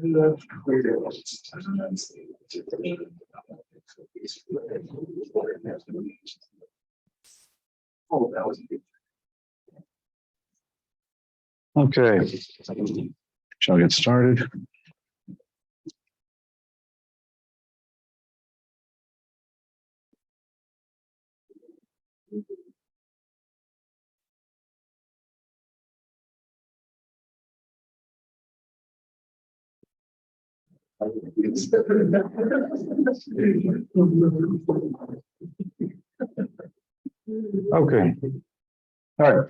Okay, shall we get started? Okay. All right,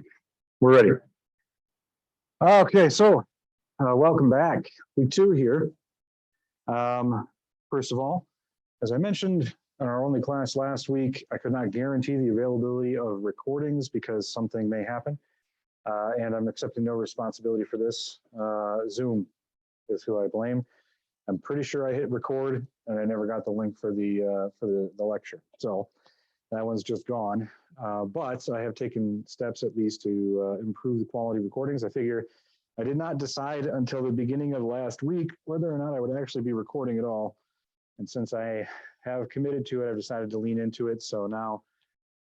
we're ready. Okay, so welcome back. Week 2 here. First of all, as I mentioned in our only class last week, I could not guarantee the availability of recordings because something may happen, and I'm accepting no responsibility for this. Zoom is who I blame. I'm pretty sure I hit record and I never got the link for the lecture. So that one's just gone. But I have taken steps at least to improve the quality of recordings. I figure I did not decide until the beginning of last week whether or not I would actually be recording at all. And since I have committed to it, I've decided to lean into it. So now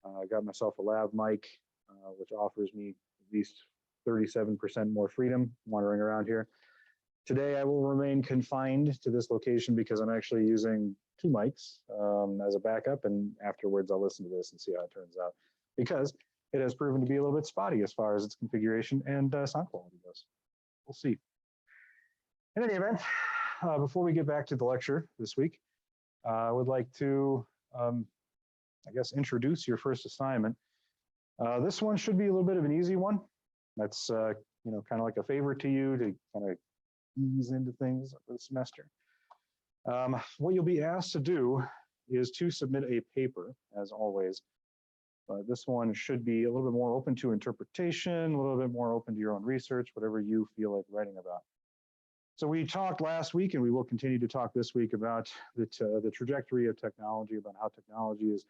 I got myself a lav mic, which offers me at least 37% more freedom wandering around here. Today, I will remain confined to this location because I'm actually using 2 mics as a backup, and afterwards I'll listen to this and see how it turns out, because it has proven to be a little bit spotty as far as its configuration and sound quality goes. We'll see. In any event, before we get back to the lecture this week, I would like to, I guess, introduce your first assignment. This one should be a little bit of an easy one. That's kind of like a favor to you to kind of ease into things for the semester. What you'll be asked to do is to submit a paper, as always. This one should be a little bit more open to interpretation, a little bit more open to your own research, whatever you feel like writing about. So we talked last week, and we will continue to talk this week about the trajectory of technology, about how technology is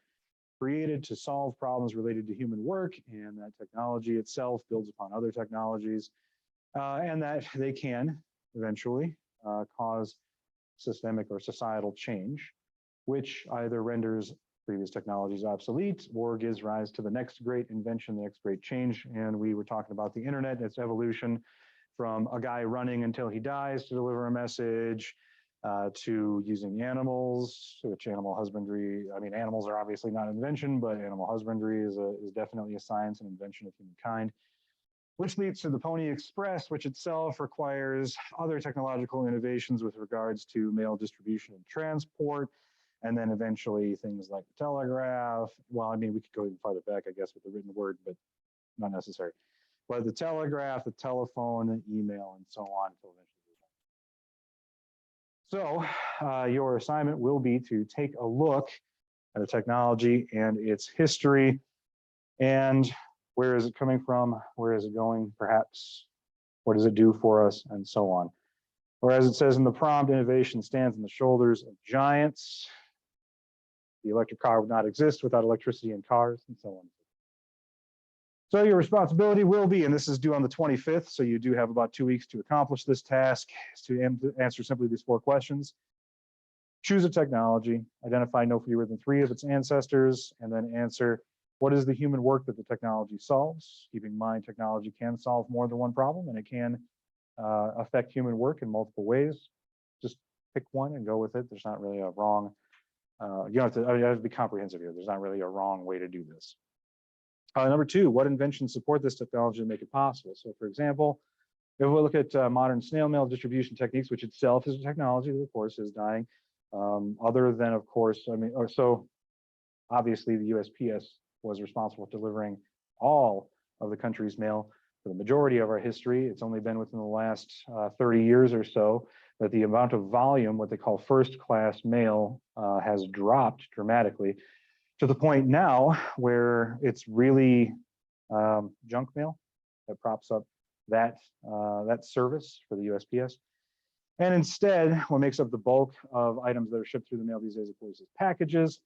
created to solve problems related to human work, and that technology itself builds upon other technologies, and that they can eventually cause systemic or societal change, which either renders previous technologies obsolete or gives rise to the next great invention, the next great change. And we were talking about the internet, its evolution from a guy running until he dies to deliver a message, to using animals, which animal husbandry, I mean, animals are obviously not an invention, but animal husbandry is definitely a science and invention of humankind, which leads to the Pony Express, which itself requires other technological innovations with regards to mail distribution and transport, and then eventually things like the telegraph. Well, I mean, we could go even farther back, I guess, with the written word, but not necessary. But the telegraph, the telephone, and email, and so on. So your assignment will be to take a look at the technology and its history, and where is it coming from? Where is it going? Perhaps, what does it do for us? And so on. Or as it says in the prompt, innovation stands on the shoulders of giants. The electric car would not exist without electricity and cars, and so on. So your responsibility will be, and this is due on the 25th, so you do have about 2 weeks to accomplish this task, is to answer simply these 4 questions. Choose a technology, identify no fewer than 3 of its ancestors, and then answer, what is the human work that the technology solves? Keeping in mind, technology can solve more than one problem, and it can affect human work in multiple ways. Just pick one and go with it. There's not really a wrong, you have to be comprehensive here. There's not really a wrong way to do this. Number 2, what inventions support this technology to make it possible? So for example, if we look at modern snail mail distribution techniques, which itself is a technology that of course is dying, other than of course, so obviously the USPS was responsible for delivering all of the country's mail for the majority of our history. It's only been within the last 30 years or so that the amount of volume, what they call first class mail, has dropped dramatically, to the point now where it's really junk mail that props up that service for the USPS. And instead, what makes up the bulk of items that are shipped through the mail these days, of course, is packages,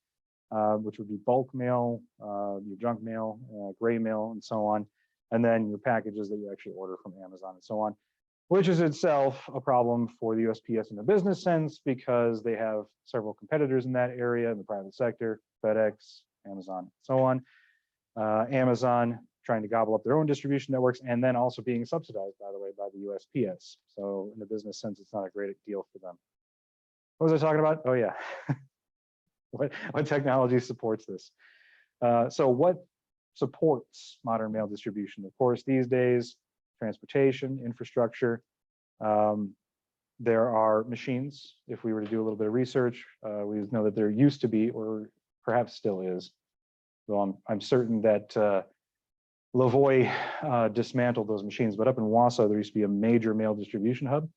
which would be bulk mail, your junk mail, gray mail, and so on. And then your packages that you actually order from Amazon and so on. which is itself a problem for the USPS in the business sense because they have several competitors in that area in the private sector, FedEx, Amazon, so on. Amazon trying to gobble up their own distribution networks and then also being subsidized, by the way, by the USPS. So in the business sense, it's not a great deal for them. What was I talking about? Oh yeah, what technology supports this? So what supports modern mail distribution? Of course, these days, transportation, infrastructure. There are machines. If we were to do a little bit of research, we know that there used to be, or perhaps still is, so I'm certain that Lavoie dismantled those machines, but up in Wausau, there used to be a major mail distribution hub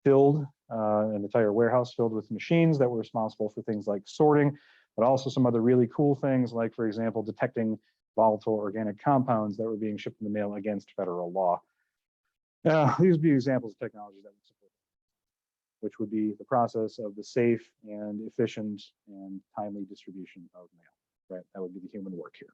filled, an entire warehouse filled with machines that were responsible for things like sorting, but also some other really cool things like, for example, detecting volatile organic compounds that were being shipped in the mail against federal law. These would be examples of technology that would support, which would be the process of the safe and efficient and timely distribution of mail, right? That would be the human work here.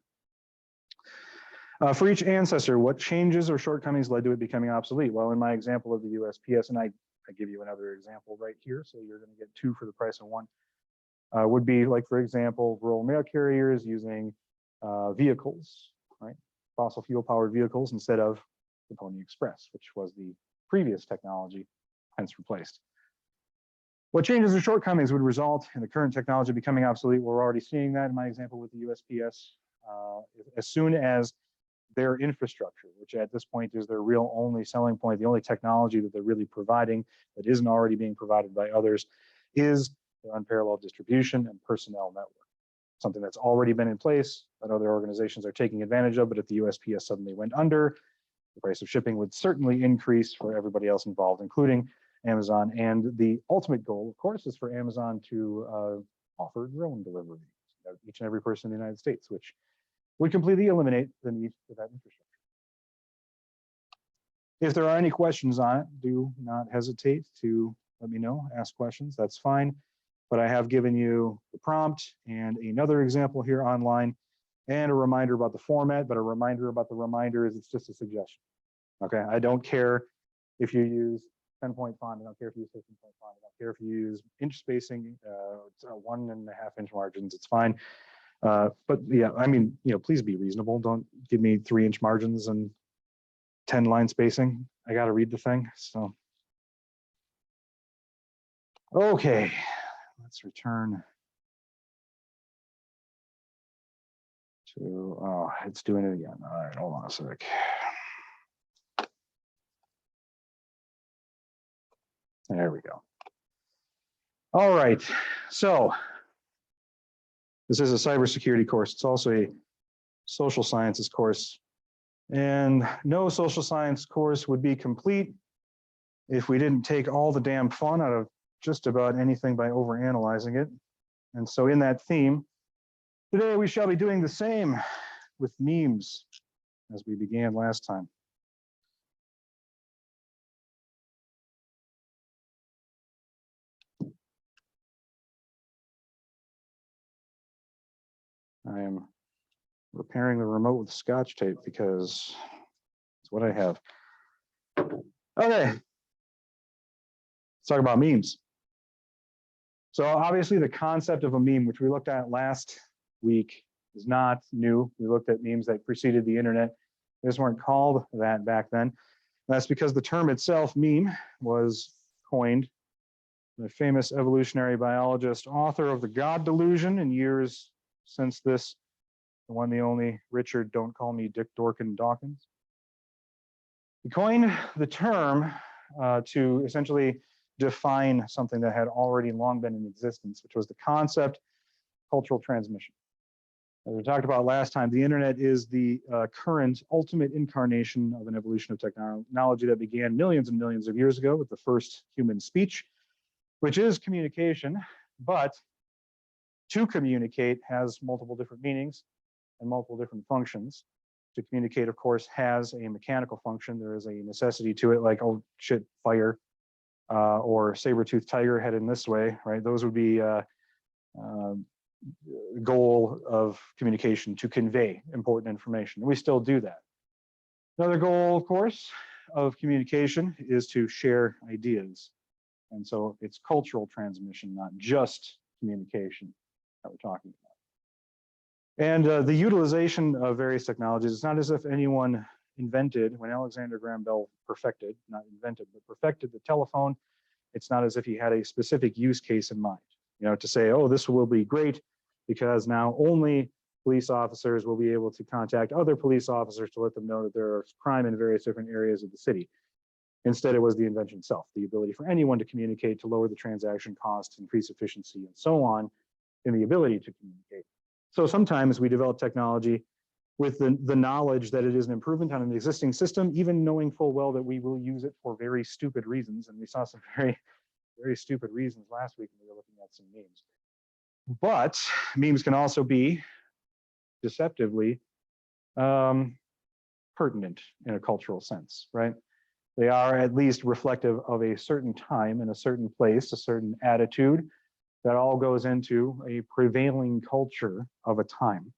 For each ancestor, what changes or shortcomings led to it becoming obsolete? Well, in my example of the USPS, and I give you another example right here, so you're going to get two for the price of one, would be like, for example, rural mail carriers using vehicles, right? Fossil fuel powered vehicles instead of the Pony Express, which was the previous technology, hence replaced. What changes or shortcomings would result in the current technology becoming obsolete? We're already seeing that in my example with the USPS. As soon as their infrastructure, which at this point is their real only selling point, the only technology that they're really providing that isn't already being provided by others, is their unparalleled distribution and personnel network. Something that's already been in place that other organizations are taking advantage of, but if the USPS suddenly went under, the price of shipping would certainly increase for everybody else involved, including Amazon. And the ultimate goal, of course, is for Amazon to offer drone delivery to each and every person in the United States, which would completely eliminate the need for that infrastructure. If there are any questions on it, do not hesitate to let me know, ask questions, that's fine. But I have given you the prompt and another example here online and a reminder about the format, but a reminder about the reminder is it's just a suggestion. Okay, I don't care if you use 10-point font, I don't care if you use 15-point font, I don't care if you use inch spacing, 1.5 inch margins, it's fine. But yeah, I mean, please be reasonable. Don't give me 3-inch margins and 10 line spacing. I got to read the thing. So, okay, let's return to, oh, it's doing it again. All right, hold on a sec. There we go. All right, so this is a cybersecurity course. It's also a social sciences course. And no social science course would be complete if we didn't take all the damn fun out of just about anything by overanalyzing it. And so in that theme, today we shall be doing the same with memes as we began last time. I am repairing the remote with Scotch tape because it's what I have. Okay, let's talk about memes. So obviously the concept of a meme, which we looked at last week, is not new. We looked at memes that preceded the internet. They just weren't called that back then. And that's because the term itself, meme, was coined by a famous evolutionary biologist, author of The God Delusion, in years since this, the one, the only, Richard, don't call me Dick Dorkin Dawkins. He coined the term to essentially define something that had already long been in existence, which was the concept of cultural transmission. As we talked about last time, the internet is the current ultimate incarnation of an evolution of technology that began millions and millions of years ago with the first human speech, which is communication, but to communicate has multiple different meanings and multiple different functions. To communicate, of course, has a mechanical function. There is a necessity to it, like, oh shit, fire, or saber-toothed tiger headed this way, right? Those would be goal of communication, to convey important information. We still do that. Another goal, of course, of communication is to share ideas. And so it's cultural transmission, not just communication that we're talking about. And the utilization of various technologies, it's not as if anyone invented, when Alexander Graham Bell perfected, not invented, but perfected the telephone, it's not as if he had a specific use case in mind, you know, to say, oh, this will be great because now only police officers will be able to contact other police officers to let them know that there is crime in various different areas of the city. Instead, it was the invention itself, the ability for anyone to communicate, to lower the transaction costs, increase efficiency, and so on, in the ability to communicate. So sometimes we develop technology with the knowledge that it is an improvement on an existing system, even knowing full well that we will use it for very stupid reasons. And we saw some very, very stupid reasons last week when we were looking at some memes. But memes can also be deceptively pertinent in a cultural sense, right? They are at least reflective of a certain time and a certain place, a certain attitude that all goes into a prevailing culture of a time.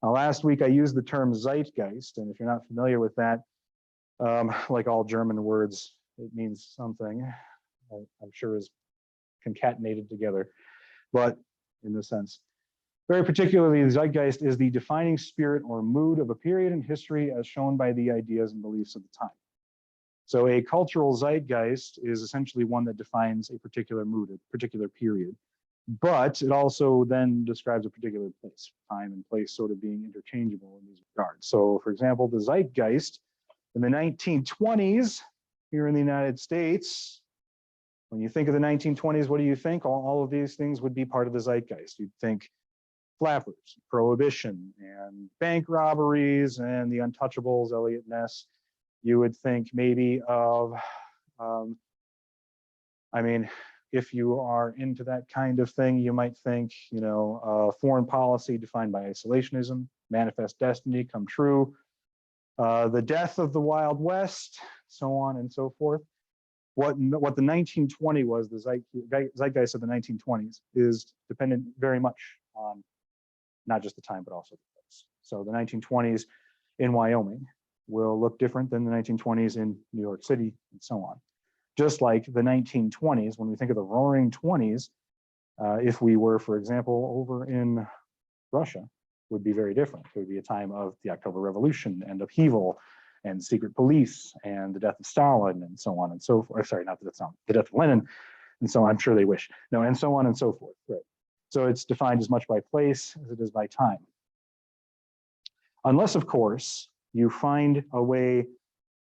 Now, last week I used the term zeitgeist, and if you're not familiar with that, like all German words, it means something, I'm sure is concatenated together, but in this sense. Very particularly, the zeitgeist is the defining spirit or mood of a period in history as shown by the ideas and beliefs of the time. So a cultural zeitgeist is essentially one that defines a particular mood, a particular period, but it also then describes a particular place, time and place sort of being interchangeable in these regards. So for example, the zeitgeist in the 1920s here in the United States, when you think of the 1920s, what do you think? All of these things would be part of the zeitgeist. You'd think flappers, prohibition, and bank robberies, and the Untouchables, Eliot Ness. You would think maybe of, I mean, if you are into that kind of thing, you might think, you know, foreign policy defined by isolationism, manifest destiny come true, the death of the Wild West, so on and so forth. What the 1920 was, the zeitgeist of the 1920s, is dependent very much on not just the time, but also the place. So the 1920s in Wyoming will look different than the 1920s in New York City, and so on. Just like the 1920s, when we think of the Roaring 20s, if we were, for example, over in Russia, would be very different. It would be a time of the October Revolution and upheaval and secret police and the death of Stalin and so on and so forth. Sorry, not the death of Stalin, the death of Lenin, and so on. I'm sure they wish. No, and so on and so forth. Right. So it's defined as much by place as it is by time. Unless, of course, you find a way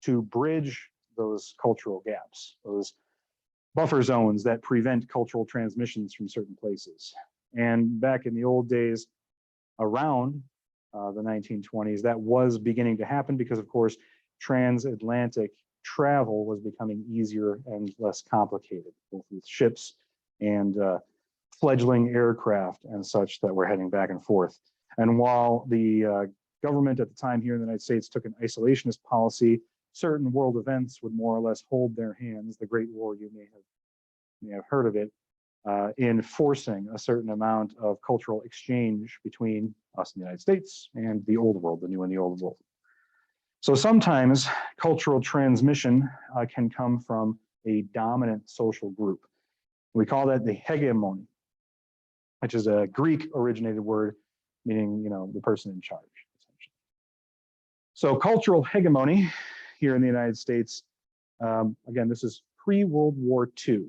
to bridge those cultural gaps, those buffer zones that prevent cultural transmissions from certain places. And back in the old days, around the 1920s, that was beginning to happen because, of course, transatlantic travel was becoming easier and less complicated, both with ships and fledgling aircraft and such that were heading back and forth. And while the government at the time here in the United States took an isolationist policy, certain world events would more or less hold their hands. The Great War, you may have heard of it, in forcing a certain amount of cultural exchange between us in the United States and the old world, the new and the old world. So sometimes cultural transmission can come from a dominant social group. We call that the hegemony, which is a Greek originated word meaning, you know, the person in charge, essentially. So cultural hegemony here in the United States, again, this is pre-World War II.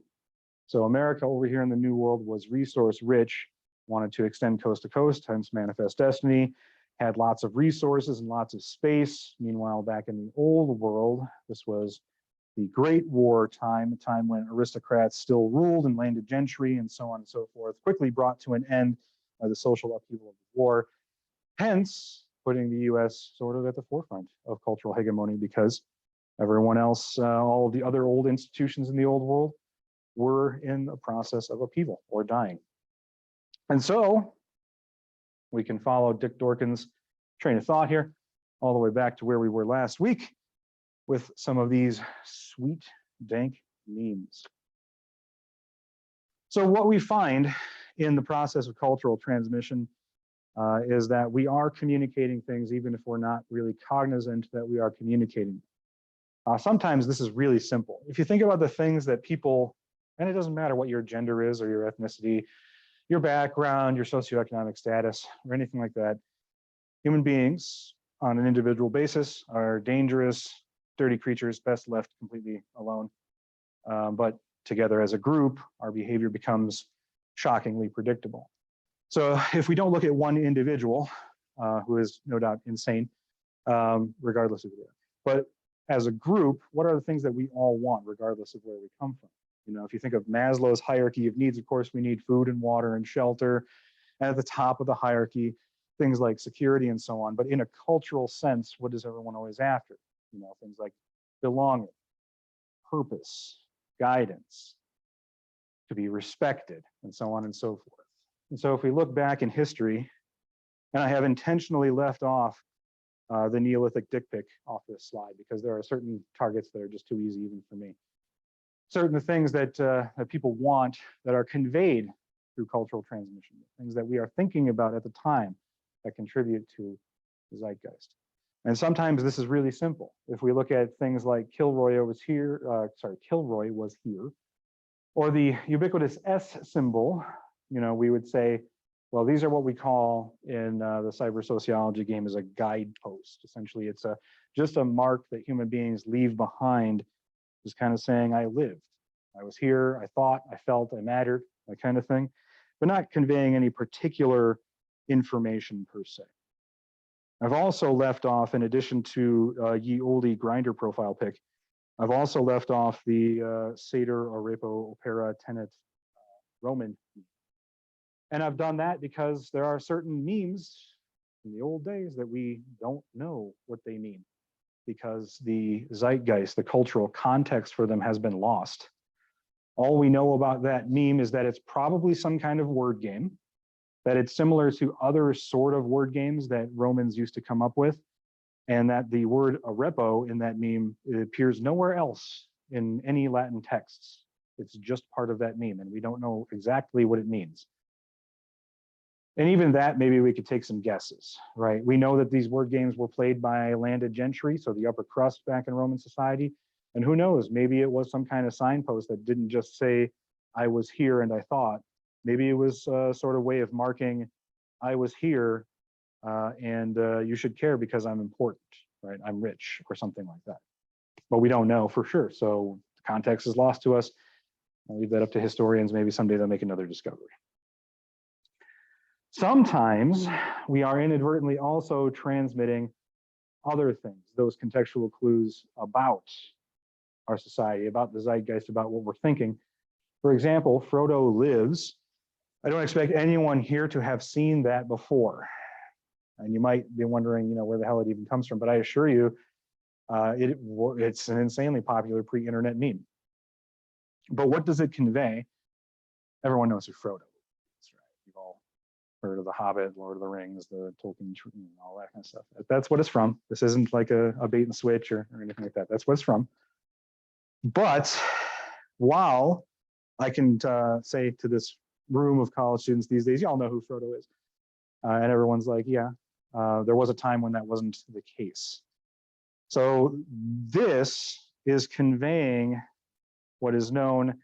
So America over here in the New World was resource rich, wanted to extend coast to coast, hence manifest destiny, had lots of resources and lots of space. Meanwhile, back in the old world, this was the Great War time, a time when aristocrats still ruled and landed gentry and so on and so forth, quickly brought to an end by the social upheaval of the war, hence putting the US sort of at the forefront of cultural hegemony because everyone else, all of the other old institutions in the old world were in a process of upheaval or dying. And so we can follow Dick Dorkin's train of thought here all the way back to where we were last week with some of these sweet, dank memes. So what we find in the process of cultural transmission is that we are communicating things even if we're not really cognizant that we are communicating. Sometimes this is really simple. If you think about the things that people, and it doesn't matter what your gender is or your ethnicity, your background, your socioeconomic status, or anything like that, human beings on an individual basis are dangerous, dirty creatures, best left completely alone. But together as a group, our behavior becomes shockingly predictable. So if we don't look at one individual, who is no doubt insane, regardless of who they are, but as a group, what are the things that we all want, regardless of where we come from? You know, if you think of Maslow's hierarchy of needs, of course, we need food and water and shelter. And at the top of the hierarchy, things like security and so on. But in a cultural sense, what is everyone always after? You know, things like belonging, purpose, guidance, to be respected, and so on and so forth. And so if we look back in history, and I have intentionally left off the Neolithic dick pic off this slide because there are certain targets that are just too easy even for me. Certain things that, that people want that are conveyed through cultural transmission, things that we are thinking about at the time that contribute to the zeitgeist. And sometimes this is really simple. If we look at things like Kilroy was here, or the ubiquitous S symbol, you know, we would say, well, these are what we call in the cyber-sociology game as a guidepost. Essentially, it's just a mark that human beings leave behind, just kind of saying, I lived, I was here, I thought, I felt, I mattered, that kind of thing, but not conveying any particular information per se. I've also left off, in addition to ye olde grinder profile pic, I've also left off the Satyr, Arepo, Opera, Tenet, Roman. And I've done that because there are certain memes in the old days that we don't know what they mean because the zeitgeist, the cultural context for them has been lost. All we know about that meme is that it's probably some kind of word game, that it's similar to other sort of word games that Romans used to come up with, and that the word arepo in that meme, it appears nowhere else in any Latin texts. It's just part of that meme, and we don't know exactly what it means. And even that, maybe we could take some guesses, right? We know that these word games were played by landed gentry, so the upper crust back in Roman society. And who knows, maybe it was some kind of signpost that didn't just say, I was here and I thought. Maybe it was a sort of way of marking, I was here and you should care because I'm important, right? I'm rich or something like that. But we don't know for sure. So context is lost to us. I'll leave that up to historians. Maybe someday they'll make another discovery. Sometimes we are inadvertently also transmitting other things, those contextual clues about our society, about the zeitgeist, about what we're thinking. For example, Frodo lives. I don't expect anyone here to have seen that before. And you might be wondering, you know, where the hell it even comes from, but I assure you, it's an insanely popular pre-internet meme. But what does it convey? Everyone knows who Frodo is, right? You've all heard of The Hobbit, Lord of the Rings, the Tolkien, all that kind of stuff. That's what it's from. This isn't like a bait and switch or anything like that. That's what it's from. But while I can say to this room of college students these days, y'all know who Frodo is. And everyone's like, yeah, there was a time when that wasn't the case. So this is conveying what is known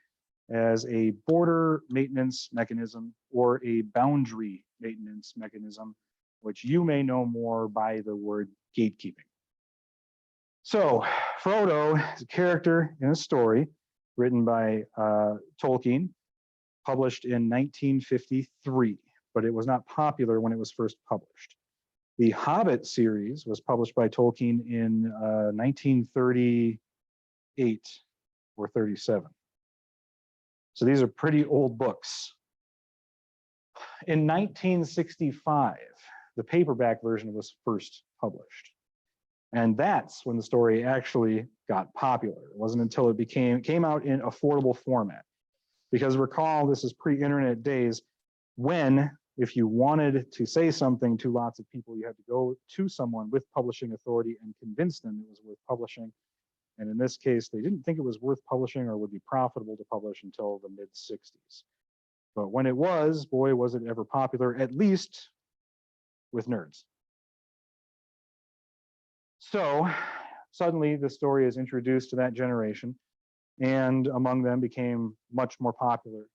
as a border maintenance mechanism or a boundary maintenance mechanism, which you may know more by the word gatekeeping. So Frodo is a character in a story written by Tolkien, published in 1953, but it was not popular when it was first published. The Hobbit series was published by Tolkien in 1938 or 37. So these are pretty old books. In 1965, the paperback version was first published. And that's when the story actually got popular. It wasn't until it came out in affordable format. Because recall, this is pre-internet days when, if you wanted to say something to lots of people, you had to go to someone with publishing authority and convince them it was worth publishing. And in this case, they didn't think it was worth publishing or would be profitable to publish until the mid-60s. But when it was, boy, was it ever popular, at least with nerds. So suddenly the story is introduced to that generation, and among them became much more popular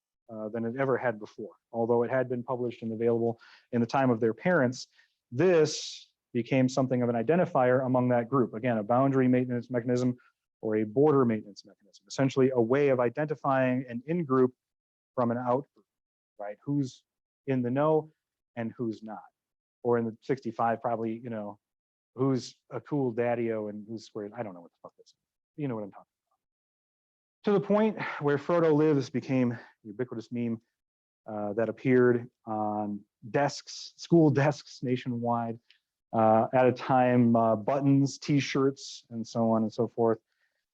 than it ever had before. Although it had been published and available in the time of their parents, this became something of an identifier among that group. Again, a boundary maintenance mechanism or a border maintenance mechanism, essentially a way of identifying an in-group from an out-group, right? Who's in the know and who's not. Or in the 65, probably, you know, who's a cool daddy-o and who's squared. I don't know what the fuck this is. You know what I'm talking about. To the point where Frodo lives became a ubiquitous meme that appeared on desks, school desks nationwide, at a time, buttons, t-shirts, and so on and so forth.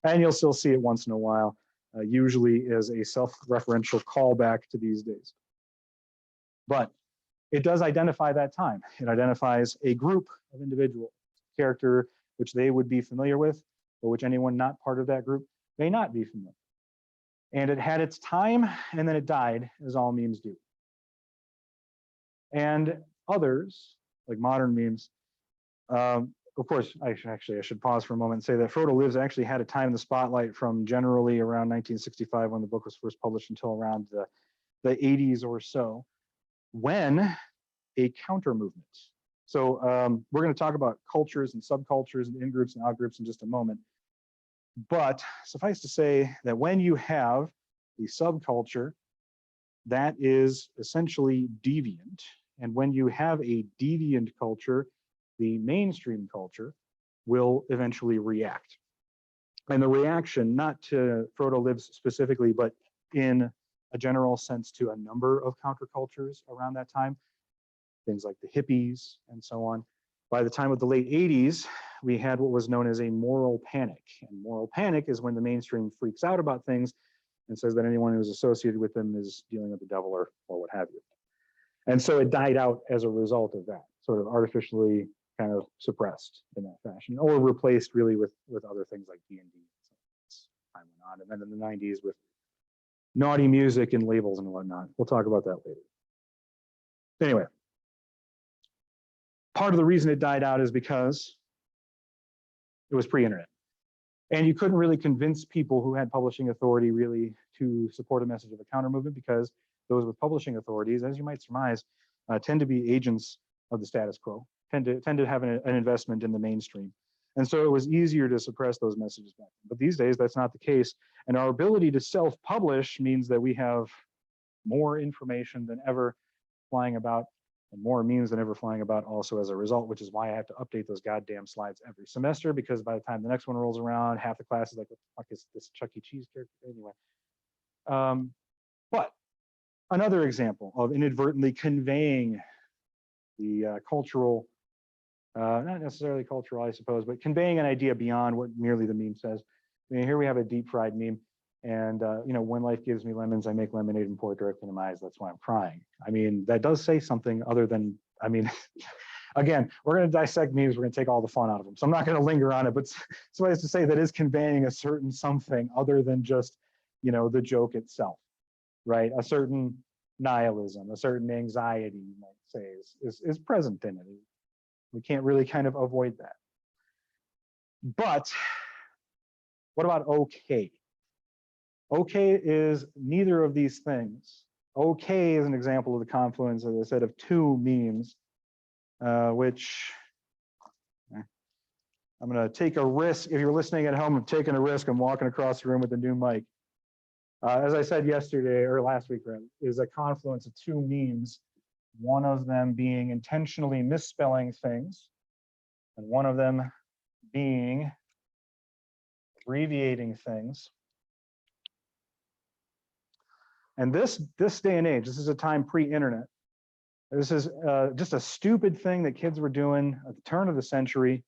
And you'll still see it once in a while, usually as a self-referential callback to these days. But it does identify that time. It identifies a group of individuals, character which they would be familiar with, but which anyone not part of that group may not be familiar. And it had its time, and then it died, as all memes do. And others, like modern memes, of course, I should pause for a moment and say that Frodo Lives actually had a time in the spotlight from generally around 1965 when the book was first published until around the 80s or so, when a counter movement. So we're going to talk about cultures and subcultures and in-groups and out-groups in just a moment. But suffice to say that when you have the subculture, that is essentially deviant. And when you have a deviant culture, the mainstream culture will eventually react. And the reaction, not to Frodo Lives specifically, but in a general sense to a number of countercultures around that time, things like the hippies and so on. By the time of the late 80s, we had what was known as a moral panic. And moral panic is when the mainstream freaks out about things and says that anyone who's associated with them is dealing with the devil or what have you. And so it died out as a result of that, sort of artificially kind of suppressed in that fashion, or replaced really with other things like D&D. So time went on. And then in the 90s with naughty music and labels and whatnot. We'll talk about that later. Anyway, part of the reason it died out is because it was pre-internet. And you couldn't really convince people who had publishing authority really to support a message of a counter movement, because those with publishing authorities, as you might surmise, tend to be agents of the status quo, tend to have an investment in the mainstream. And so it was easier to suppress those messages back then. But these days, that's not the case. And our ability to self-publish means that we have more information than ever flying about, and more memes than ever flying about also as a result, which is why I have to update those goddamn slides every semester, because by the time the next one rolls around, half the class is like, what the fuck is this Chuck E. Cheese character? Anyway. But another example of inadvertently conveying the cultural, not necessarily cultural, I suppose, but conveying an idea beyond what merely the meme says. I mean, here we have a deep fried meme. And, you know, when life gives me lemons, I make lemonade and pour it directly in my eyes. That's why I'm crying. I mean, that does say something other than, I mean, again, we're going to dissect memes. We're going to take all the fun out of them. So I'm not going to linger on it, but suffice to say that is conveying a certain something other than just, you know, the joke itself, right? A certain nihilism, a certain anxiety, you might say, is present in it. We can't really kind of avoid that. But what about okay? Okay is neither of these things. Okay is an example of the confluence, as I said, of two memes, which I'm going to take a risk. If you're listening at home, I'm taking a risk. I'm walking across the room with a new mic. As I said yesterday, or last week, rather, is a confluence of two memes, one of them being intentionally misspelling things, and one of them being abbreviating things. And this day and age, this is a time pre-internet. This is just a stupid thing that kids were doing at the turn of the century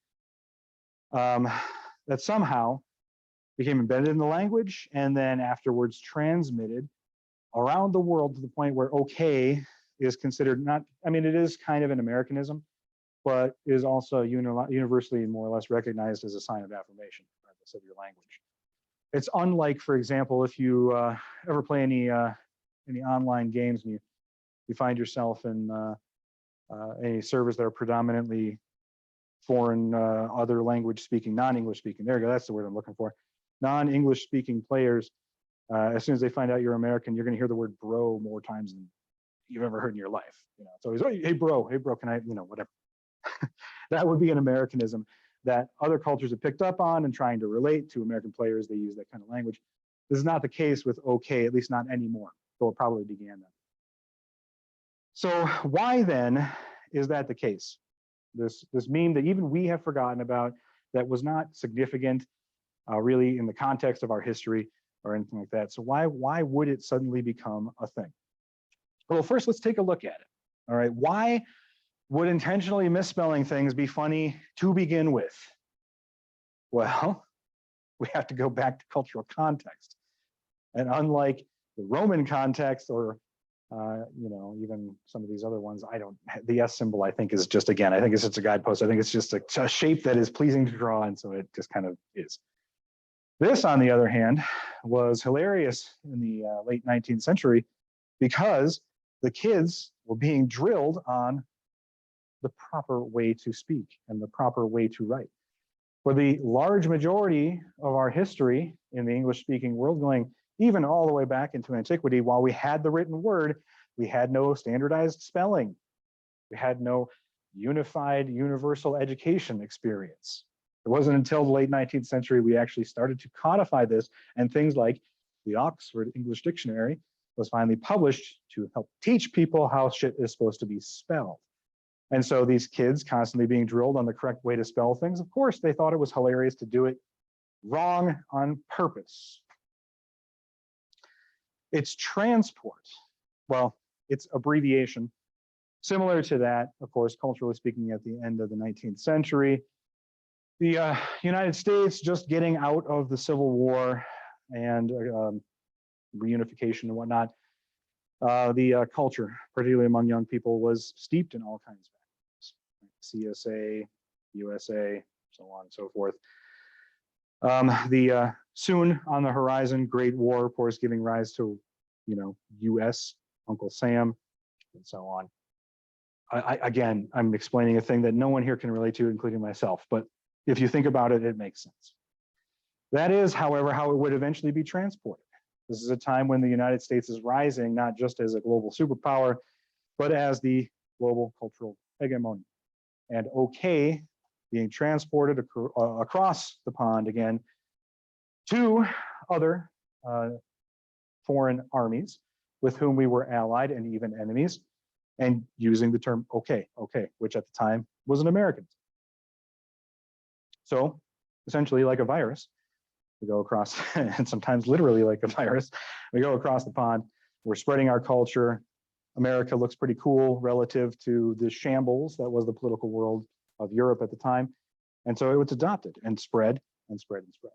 that somehow became embedded in the language and then afterwards transmitted around the world to the point where okay is considered not, I mean, it is kind of an Americanism, but is also universally more or less recognized as a sign of affirmation, regardless of your language. It's unlike, for example, if you ever play any online games and you find yourself in any servers that are predominantly foreign, other language speaking, non-English speaking, there you go, that's the word I'm looking for, non-English speaking players, as soon as they find out you're American, you're going to hear the word bro more times than you've ever heard in your life. You know, it's always, oh, hey bro, can I, you know, whatever. That would be an Americanism that other cultures have picked up on and trying to relate to American players. They use that kind of language. This is not the case with okay, at least not anymore, though it probably began then. So why then is that the case? This meme that even we have forgotten about, that was not significant really in the context of our history or anything like that. So why would it suddenly become a thing? Well, first let's take a look at it. All right, why would intentionally misspelling things be funny to begin with? Well, we have to go back to cultural context. And unlike the Roman context or you know, even some of these other ones, the S symbol, I think, is just, again, I think it's just a guidepost. I think it's just a shape that is pleasing to draw, and so it just kind of is. This, on the other hand, was hilarious in the late 19th century because the kids were being drilled on the proper way to speak and the proper way to write. For the large majority of our history in the English-speaking world, going even all the way back into antiquity, while we had the written word, we had no standardized spelling. We had no unified universal education experience. It wasn't until the late 19th century we actually started to codify this, and things like the Oxford English Dictionary was finally published to help teach people how shit is supposed to be spelled. And so these kids constantly being drilled on the correct way to spell things, of course, they thought it was hilarious to do it wrong on purpose. It's transport. Well, it's abbreviation. Similar to that, of course, culturally speaking, at the end of the 19th century, the United States just getting out of the Civil War and reunification and whatnot, the culture, particularly among young people, was steeped in all kinds of acronyms. CSA, USA, so on and so forth. The soon on the horizon Great War, of course, giving rise to, you know, US, Uncle Sam, and so on. Again, I'm explaining a thing that no one here can relate to, including myself, but if you think about it, it makes sense. That is, however, how it would eventually be transported. This is a time when the United States is rising, not just as a global superpower, but as the global cultural hegemony. And okay being transported across the pond again to other foreign armies with whom we were allied and even enemies, and using the term okay, which at the time was an American. So essentially like a virus, we go across, and sometimes literally like a virus, we go across the pond, we're spreading our culture. America looks pretty cool relative to the shambles that was the political world of Europe at the time. And so it was adopted and spread and spread and spread.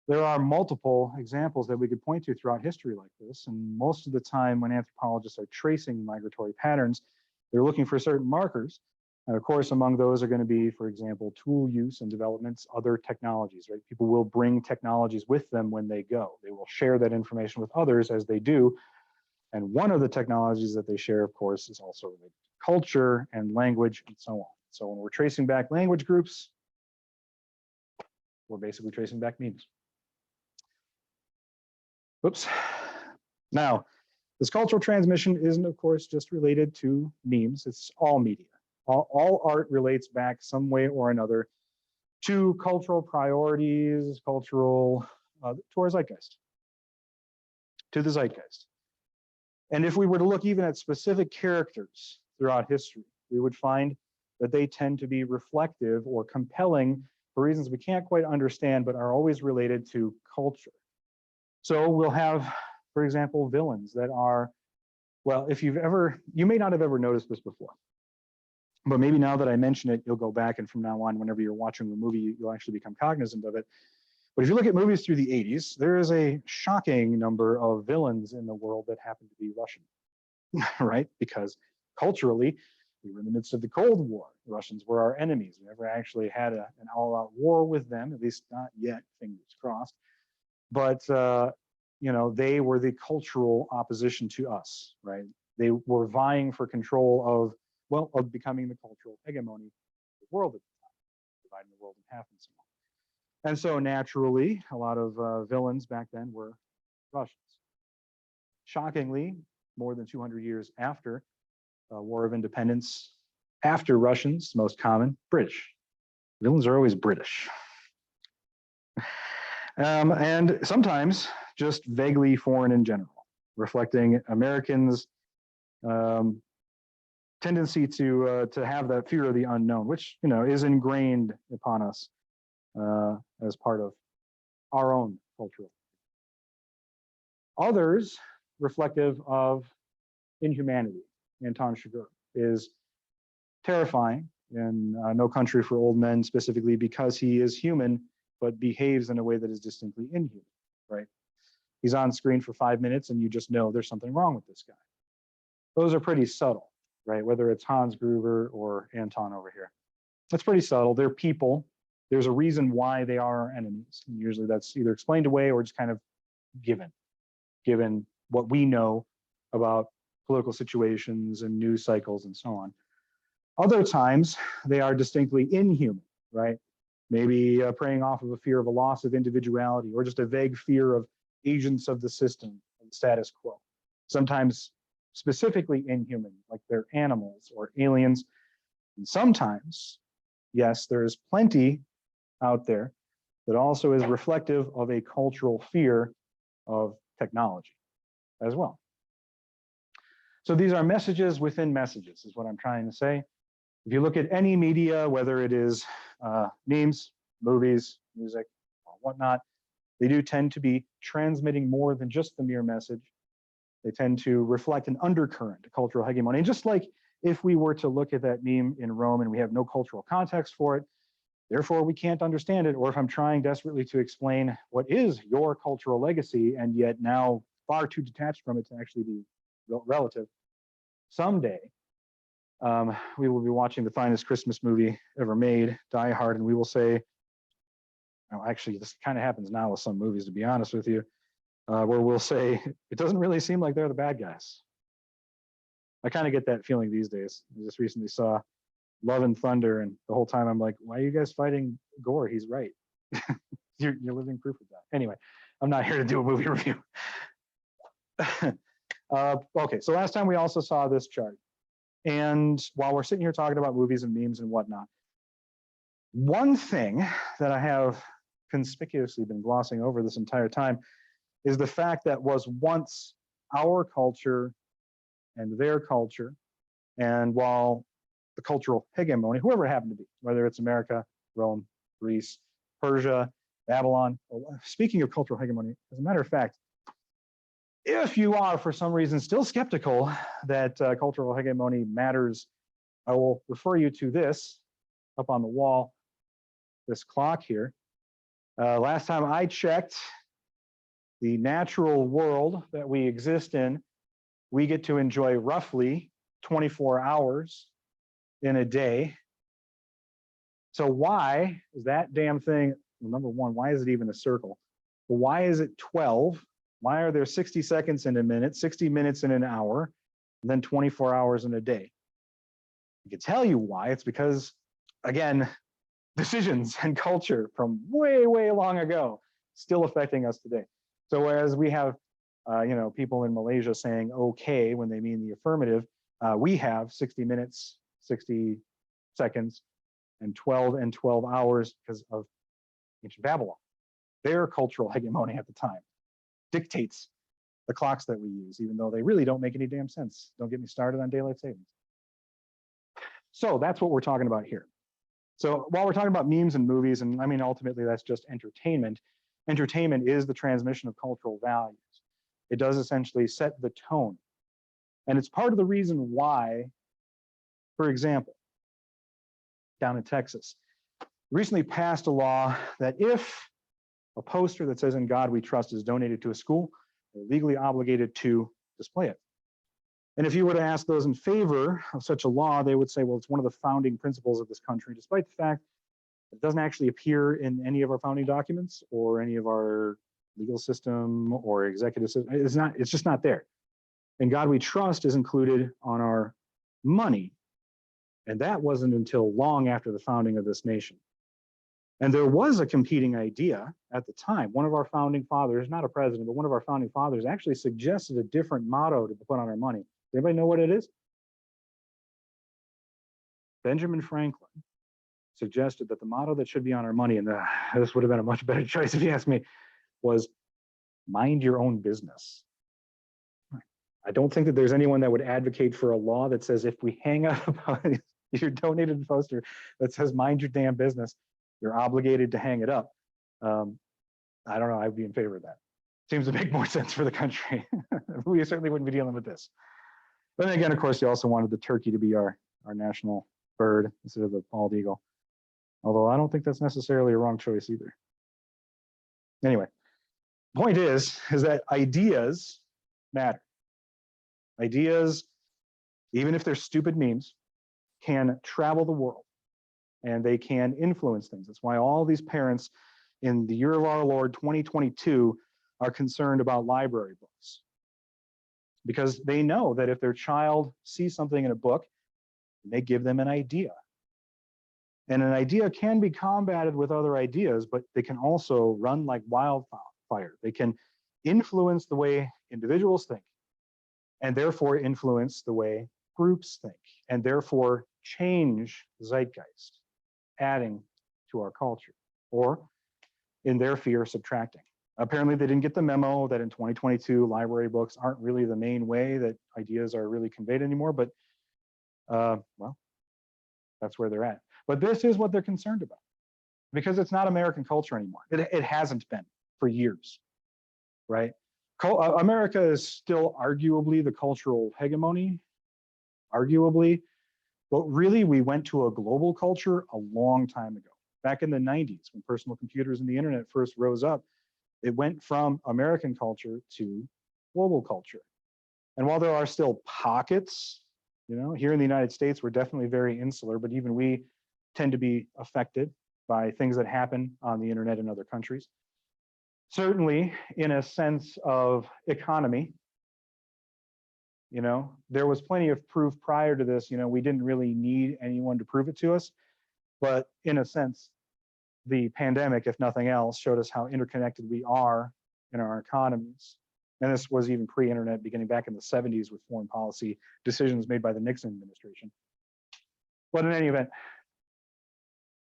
There are multiple examples that we could point to throughout history like this. And most of the time when anthropologists are tracing migratory patterns, they're looking for certain markers. And of course, among those are going to be, for example, tool use and developments, other technologies, right? People will bring technologies with them when they go. They will share that information with others as they do. And one of the technologies that they share, of course, is also related to culture and language and so on. So when we're tracing back language groups, we're basically tracing back memes. Oops. Now, this cultural transmission isn't, of course, just related to memes. It's all media. All art relates back some way or another to cultural priorities, to our zeitgeist, to the zeitgeist. And if we were to look even at specific characters throughout history, we would find that they tend to be reflective or compelling for reasons we can't quite understand, but are always related to culture. So we'll have, for example, villains that are, well, you may not have ever noticed this before, but maybe now that I mention it, you'll go back, and from now on, whenever you're watching a movie, you'll actually become cognizant of it. But if you look at movies through the 80s, there is a shocking number of villains in the world that happen to be Russian, right? Because culturally, we were in the midst of the Cold War. The Russians were our enemies. We never actually had an all-out war with them, at least not yet, fingers crossed. But you know, they were the cultural opposition to us, right? They were vying for control of becoming the cultural hegemony of the world at the time. in the world and half in Somalia. And so naturally, a lot of villains back then were Russians. Shockingly, more than 200 years after War of Independence, after Russians, most common, British. Villains are always British. And sometimes just vaguely foreign in general, reflecting Americans' tendency to have that fear of the unknown, which is ingrained upon us as part of our own cultural. Others reflective of inhumanity. Anton Chigurh is terrifying in No Country for Old Men, specifically because he is human, but behaves in a way that is distinctly inhuman, right? He's on screen for 5 minutes and you just know there's something wrong with this guy. Those are pretty subtle, right? Whether it's Hans Gruber or Anton over here. That's pretty subtle. They're people. There's a reason why they are our enemies. And usually that's either explained away or just kind of given what we know about political situations and news cycles and so on. Other times, they are distinctly inhuman, right? Maybe preying off of a fear of a loss of individuality or just a vague fear of agents of the system, of the status quo. Sometimes specifically inhuman, like they're animals or aliens. And sometimes, yes, there's plenty out there that also is reflective of a cultural fear of technology as well. So these are messages within messages, is what I'm trying to say. If you look at any media, whether it is memes, movies, music, or whatnot, they do tend to be transmitting more than just the mere message. They tend to reflect an undercurrent, a cultural hegemony. And just like if we were to look at that meme in Rome and we have no cultural context for it, therefore we can't understand it, or if I'm trying desperately to explain what is your cultural legacy and yet now far too detached from it to actually be relative, someday we will be watching the finest Christmas movie ever made, Die Hard, and we will say, well, actually, this kind of happens now with some movies, to be honest with you, where we'll say, it doesn't really seem like they're the bad guys. I kind of get that feeling these days. I just recently saw Love and Thunder, and the whole time I'm like, why are you guys fighting Gore? He's right. You're living proof of that. Anyway, I'm not here to do a movie review. Okay, so last time we also saw this chart. And while we're sitting here talking about movies and memes and whatnot, one thing that I have conspicuously been glossing over this entire time is the fact that was once our culture and their culture, and while the cultural hegemony, whoever it happened to be, whether it's America, Rome, Greece, Persia, Babylon. Speaking of cultural hegemony, as a matter of fact, if you are for some reason still skeptical that cultural hegemony matters, I will refer you to this up on the wall, this clock here. Last time I checked, the natural world that we exist in, we get to enjoy roughly 24 hours in a day. So why is that damn thing, well, number one, why is it even a circle? But why is it 12? Why are there 60 seconds in a minute, 60 minutes in an hour, and then 24 hours in a day? I can tell you why. It's because, again, decisions and culture from way, way long ago still affecting us today. So whereas we have, people in Malaysia saying okay when they mean the affirmative, we have 60 minutes, 60 seconds, and 12 hours because of ancient Babylon. Their cultural hegemony at the time dictates the clocks that we use, even though they really don't make any damn sense. Don't get me started on daylight savings. So that's what we're talking about here. So while we're talking about memes and movies, and I mean, ultimately that's just entertainment, entertainment is the transmission of cultural values. It does essentially set the tone. And it's part of the reason why, for example, down in Texas, recently passed a law that if a poster that says "In God We Trust" is donated to a school, they're legally obligated to display it. And if you were to ask those in favor of such a law, they would say, well, it's one of the founding principles of this country, despite the fact that it doesn't actually appear in any of our founding documents or any of our legal system or executive system. It's just not there. "In God We Trust" is included on our money. And that wasn't until long after the founding of this nation. And there was a competing idea at the time. One of our founding fathers, not a president, but one of our founding fathers actually suggested a different motto to put on our money. Does anybody know what it is? Benjamin Franklin suggested that the motto that should be on our money, and this would have been a much better choice if you ask me, was mind your own business. I don't think that there's anyone that would advocate for a law that says if we hang up your donated poster that says mind your damn business, you're obligated to hang it up. I don't know, I'd be in favor of that. Seems to make more sense for the country. We certainly wouldn't be dealing with this. But then again, of course, you also wanted the turkey to be our national bird instead of the bald eagle. Although I don't think that's necessarily a wrong choice either. Anyway, point is that ideas matter. Ideas, even if they're stupid memes, can travel the world and they can influence things. That's why all these parents in the year of our Lord 2022 are concerned about library books. Because they know that if their child sees something in a book, they give them an idea. And an idea can be combated with other ideas, but they can also run like wildfire. They can influence the way individuals think, and therefore influence the way groups think, and therefore change the zeitgeist, adding to our culture, or in their fear, subtracting. Apparently they didn't get the memo that in 2022, library books aren't really the main way that ideas are really conveyed anymore, but well, that's where they're at. But this is what they're concerned about, because it's not American culture anymore. It hasn't been for years, right? America is still arguably the cultural hegemony, arguably, but really we went to a global culture a long time ago. Back in the 90s, when personal computers and the internet first rose up, it went from American culture to global culture. And while there are still pockets, you know, here in the United States, we're definitely very insular, but even we tend to be affected by things that happen on the internet in other countries. Certainly, in a sense of economy, you know, there was plenty of proof prior to this. You know, we didn't really need anyone to prove it to us. But in a sense, the pandemic, if nothing else, showed us how interconnected we are in our economies. And this was even pre-internet, beginning back in the 70s with foreign policy decisions made by the Nixon administration. But in any event,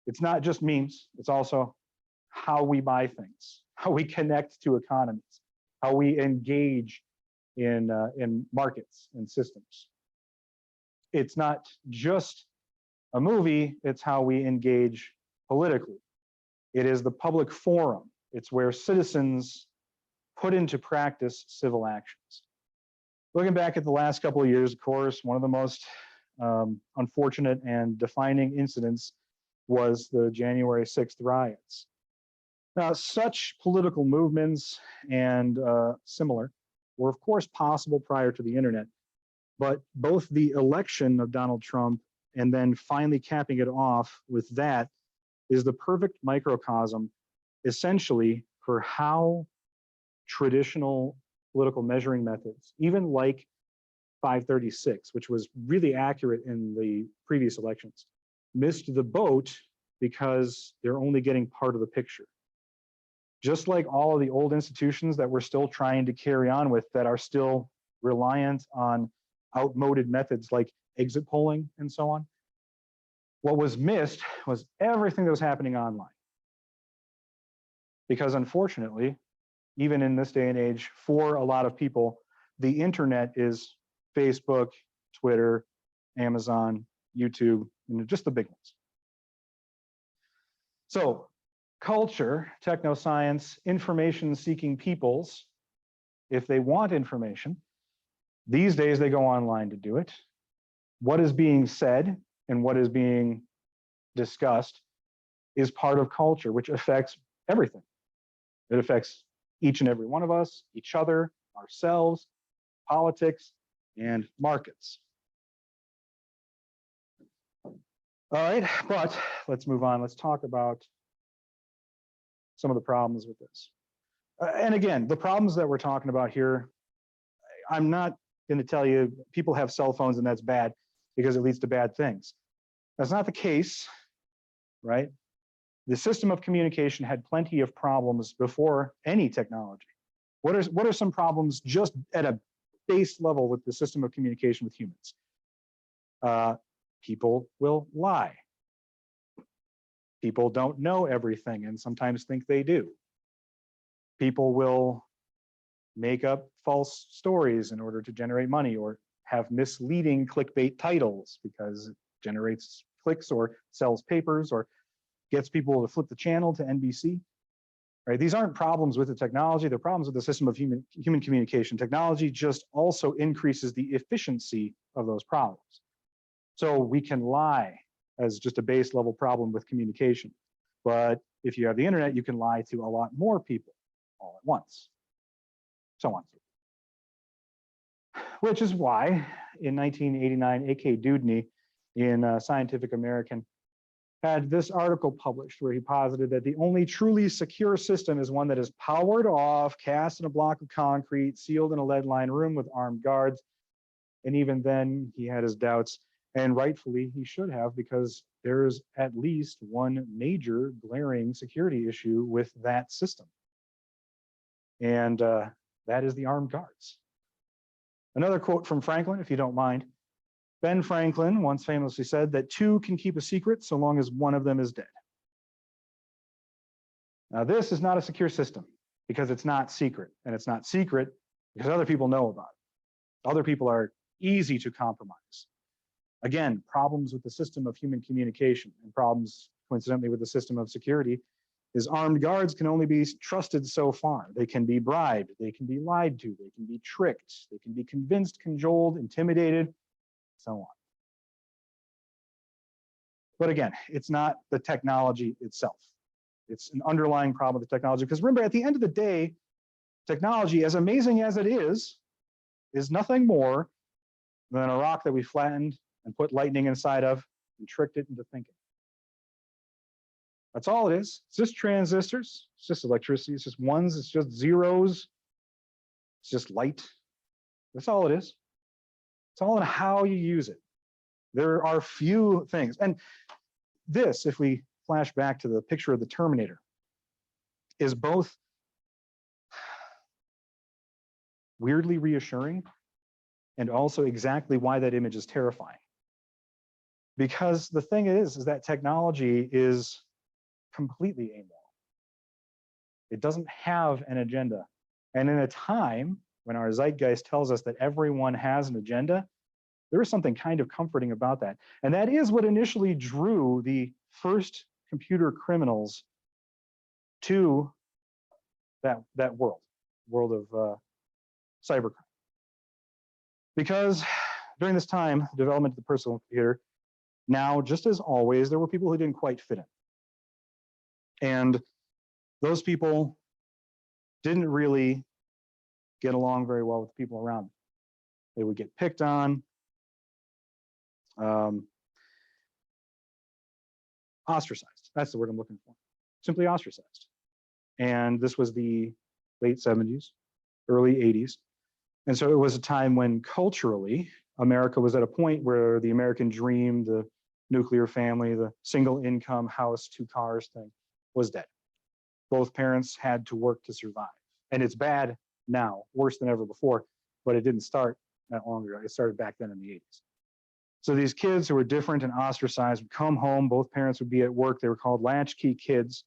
it's not just memes, it's also how we buy things, how we connect to economies, how we engage in markets and systems. It's not just a movie, it's how we engage politically. It is the public forum. It's where citizens put into practice civil actions. Looking back at the last couple of years, of course, one of the most unfortunate and defining incidents was the January 6th riots. Now, such political movements and similar were of course possible prior to the internet, but both the election of Donald Trump and then finally capping it off with that is the perfect microcosm, essentially, for how traditional political measuring methods, even like 536, which was really accurate in the previous elections, missed the boat because they're only getting part of the picture. Just like all of the old institutions that we're still trying to carry on with that are still reliant on outmoded methods like exit polling and so on, what was missed was everything that was happening online. Because unfortunately, even in this day and age, for a lot of people, the internet is Facebook, Twitter, Amazon, YouTube, and just the big ones. So culture, technoscience, information-seeking peoples, if they want information, these days they go online to do it. What is being said and what is being discussed is part of culture, which affects everything. It affects each and every one of us, each other, ourselves, politics, and markets. All right, but let's move on. Let's talk about some of the problems with this. And again, the problems that we're talking about here, I'm not going to tell you people have cell phones and that's bad because it leads to bad things. That's not the case, right? The system of communication had plenty of problems before any technology. What are some problems just at a base level with the system of communication with humans? People will lie. People don't know everything and sometimes think they do. People will make up false stories in order to generate money, or have misleading clickbait titles because it generates clicks or sells papers or gets people to flip the channel to NBC. Right? These aren't problems with the technology, they're problems with the system of human communication. Technology just also increases the efficiency of those problems. So we can lie as just a base level problem with communication. But if you have the internet, you can lie to a lot more people all at once. So on. Which is why in 1989, A.K. Dewdney in Scientific American had this article published where he posited that the only truly secure system is one that is powered off, cast in a block of concrete, sealed in a lead-lined room with armed guards. And even then, he had his doubts, and rightfully he should have, because there's at least one major glaring security issue with that system. And that is the armed guards. Another quote from Franklin, if you don't mind. Ben Franklin once famously said that two can keep a secret so long as one of them is dead. Now, this is not a secure system because it's not secret, and it's not secret because other people know about it. Other people are easy to compromise. Again, problems with the system of human communication and problems, coincidentally, with the system of security is armed guards can only be trusted so far. They can be bribed, they can be lied to, they can be tricked, they can be convinced, cajoled, intimidated, so on. But again, it's not the technology itself. It's an underlying problem with the technology. Because remember, at the end of the day, technology, as amazing as it is nothing more than a rock that we flattened and put lightning inside of and tricked it into thinking. That's all it is. It's just transistors. It's just electricity. It's just ones. It's just zeros. It's just light. That's all it is. It's all in how you use it. There are few things. And this, if we flash back to the picture of the Terminator, is both weirdly reassuring and also exactly why that image is terrifying. Because the thing is that technology is completely amoral. It doesn't have an agenda. And in a time when our zeitgeist tells us that everyone has an agenda, there is something kind of comforting about that. And that is what initially drew the first computer criminals to that world of cybercrime. Because during this time, the development of the personal computer, now, just as always, there were people who didn't quite fit in. And those people didn't really get along very well with the people around them. They would get picked on, ostracized. That's the word I'm looking for. Simply ostracized. And this was the late 70s, early 80s. And so it was a time when culturally, America was at a point where the American dream, the nuclear family, the single income house, 2 cars thing was dead. Both parents had to work to survive. And it's bad now, worse than ever before, but it didn't start that long ago. It started back then in the 80s. So these kids who were different and ostracized would come home, both parents would be at work, they were called latchkey kids,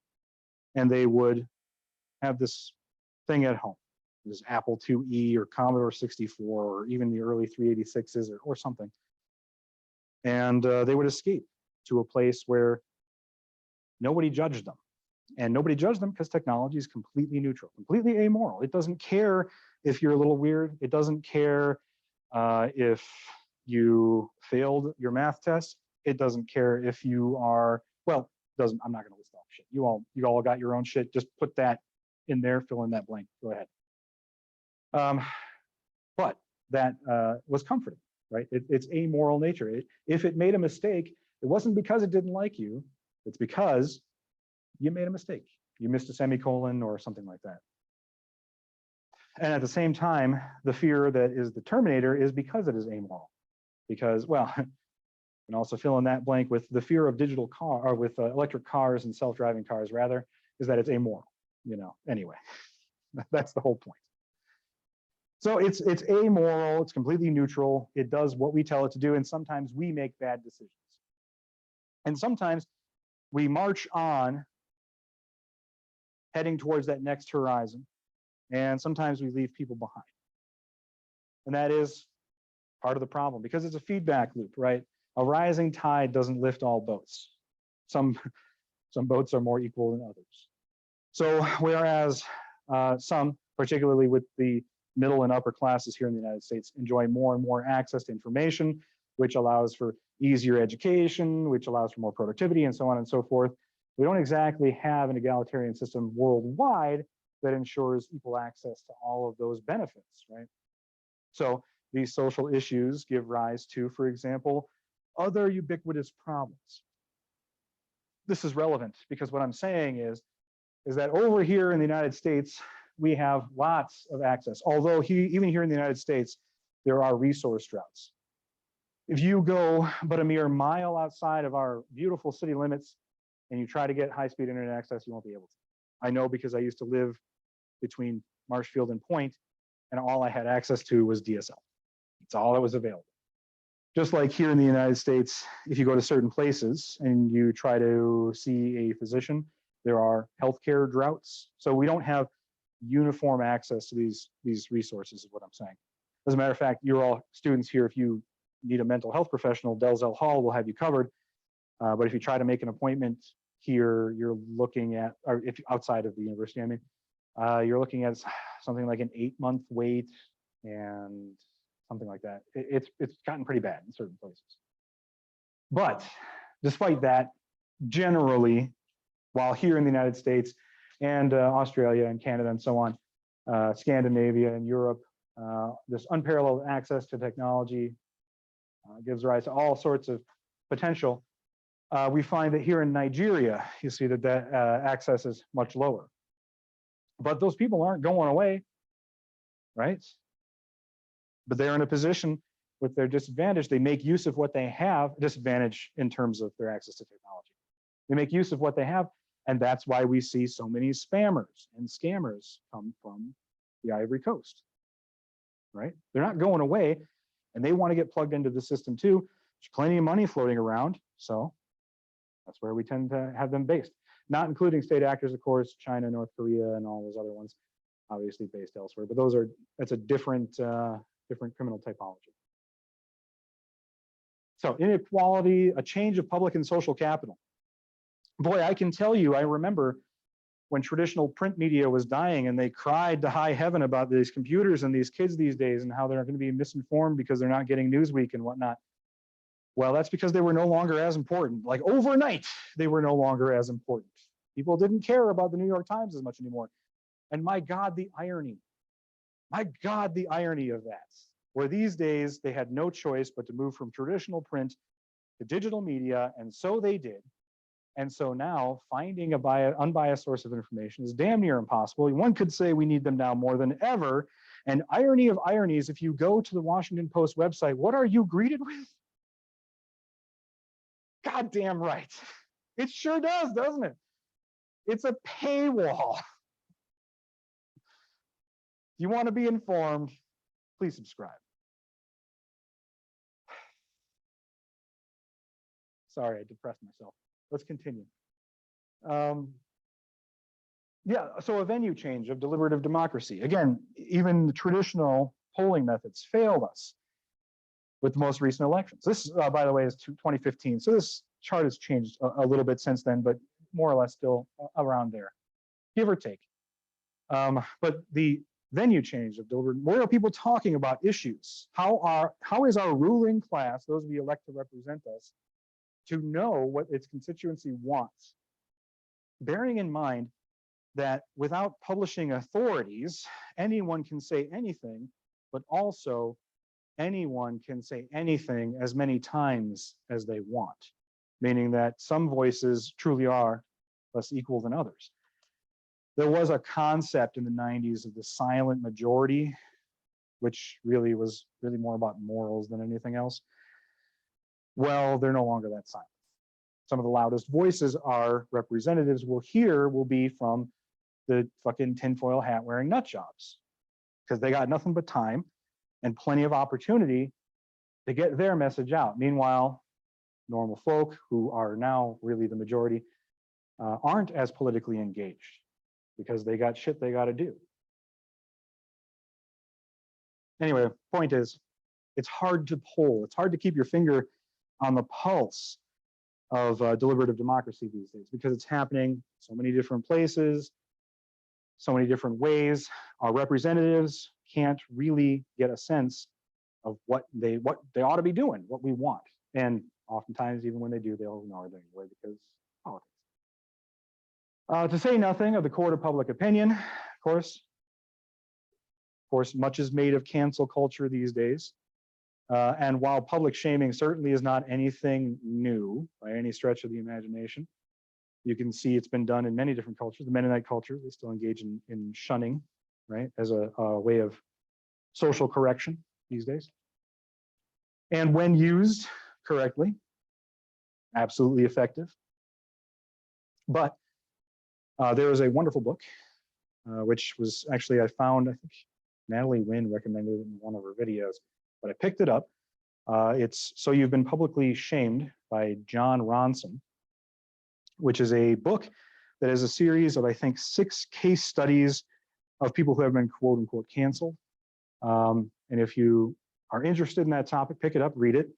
and they would have this thing at home, this Apple IIe or Commodore 64 or even the early 386s or something. And they would escape to a place where nobody judged them. And nobody judged them because technology is completely neutral, completely amoral. It doesn't care if you're a little weird. It doesn't care if you failed your math test. It doesn't care if you are, well, doesn't, I'm not going to list all shit. You all got your own shit. Just put that in there, fill in that blank. Go ahead. But that was comforting, right? It's amoral nature. If it made a mistake, it wasn't because it didn't like you. It's because you made a mistake. You missed a semicolon or something like that. And at the same time, the fear that is the Terminator is because it is amoral. Because, well, And also fill in that blank with the fear of digital car, or with electric cars and self-driving cars rather, is that it's amoral, anyway. That's the whole point. So it's amoral, it's completely neutral, it does what we tell it to do, and sometimes we make bad decisions. And sometimes we march on heading towards that next horizon, and sometimes we leave people behind. And that is part of the problem, because it's a feedback loop, right? A rising tide doesn't lift all boats. Some boats are more equal than others. So whereas some, particularly with the middle and upper classes here in the United States, enjoy more and more access to information, which allows for easier education, which allows for more productivity, and so on and so forth, we don't exactly have an egalitarian system worldwide that ensures equal access to all of those benefits, right? So these social issues give rise to, for example, other ubiquitous problems. This is relevant because what I'm saying is that over here in the United States, we have lots of access. Although even here in the United States, there are resource droughts. If you go but a mere mile outside of our beautiful city limits and you try to get high-speed internet access, you won't be able to. I know because I used to live between Marshfield and Point, and all I had access to was DSL. That's all that was available. Just like here in the United States, if you go to certain places and you try to see a physician, there are healthcare droughts. So we don't have uniform access to these resources, is what I'm saying. As a matter of fact, you're all students here. If you need a mental health professional, Dalzell Hall will have you covered. But if you try to make an appointment here, you're looking at, or if outside of the university, I mean, you're looking at something like an 8-month wait and something like that. It's gotten pretty bad in certain places. But despite that, generally, while here in the United States and Australia and Canada and so on, Scandinavia and Europe, this unparalleled access to technology gives rise to all sorts of potential. We find that here in Nigeria, you see that access is much lower. But those people aren't going away, right? But they're in a position with their disadvantage. They make use of what they have, disadvantage in terms of their access to technology. They make use of what they have, and that's why we see so many spammers and scammers come from the Ivory Coast, right? They're not going away, and they want to get plugged into the system too. There's plenty of money floating around, so that's where we tend to have them based. Not including state actors, of course, China, North Korea, and all those other ones, obviously based elsewhere. But that's a different criminal typology. So inequality, a change of public and social capital. Boy, I can tell you, I remember when traditional print media was dying and they cried to high heaven about these computers and these kids these days and how they're going to be misinformed because they're not getting Newsweek and whatnot. Well, that's because they were no longer as important. Like overnight, they were no longer as important. People didn't care about the New York Times as much anymore. And my God, the irony. My God, the irony of that. Where these days, they had no choice but to move from traditional print to digital media, and so they did. And so now, finding an unbiased source of information is damn near impossible. One could say we need them now more than ever. And irony of ironies, if you go to the Washington Post website, what are you greeted with? Goddamn right. It sure does, doesn't it? It's a paywall. If you want to be informed, please subscribe. Sorry, I depressed myself. Let's continue. Yeah, so a venue change of deliberative democracy. Again, even the traditional polling methods failed us with the most recent elections. This, by the way, is 2015. So this chart has changed a little bit since then, but more or less still around there, give or take. But the venue change of deliberative, where are people talking about issues? How is our ruling class, those we elect to represent us, to know what its constituency wants? Bearing in mind that without publishing authorities, anyone can say anything, but also anyone can say anything as many times as they want, meaning that some voices truly are less equal than others. There was a concept in the 90s of the silent majority, which really was more about morals than anything else. well, they're no longer that silent. Some of the loudest voices our representatives will hear will be from the fucking tinfoil hat wearing nut jobs, because they got nothing but time and plenty of opportunity to get their message out. Meanwhile, normal folk, who are now really the majority, aren't as politically engaged because they got shit they got to do. Anyway, point is, it's hard to poll. It's hard to keep your finger on the pulse of deliberative democracy these days, because it's happening so many different places, so many different ways. Our representatives can't really get a sense of what they ought to be doing, what we want. And oftentimes, even when they do, they'll ignore it anyway because politics. To say nothing of the court of public opinion, of course, much is made of cancel culture these days. And while public shaming certainly is not anything new by any stretch of the imagination, you can see it's been done in many different cultures. The Mennonite culture, they still engage in shunning, right, as a way of social correction these days. And when used correctly, absolutely effective. But there is a wonderful book, which was actually, I found, I think Natalie Wynn recommended it in one of her videos, but I picked it up. It's So You've Been Publicly Shamed by John Ronson, which is a book that is a series of, I think, 6 case studies of people who have been quote unquote canceled. And if you are interested in that topic, pick it up, read it,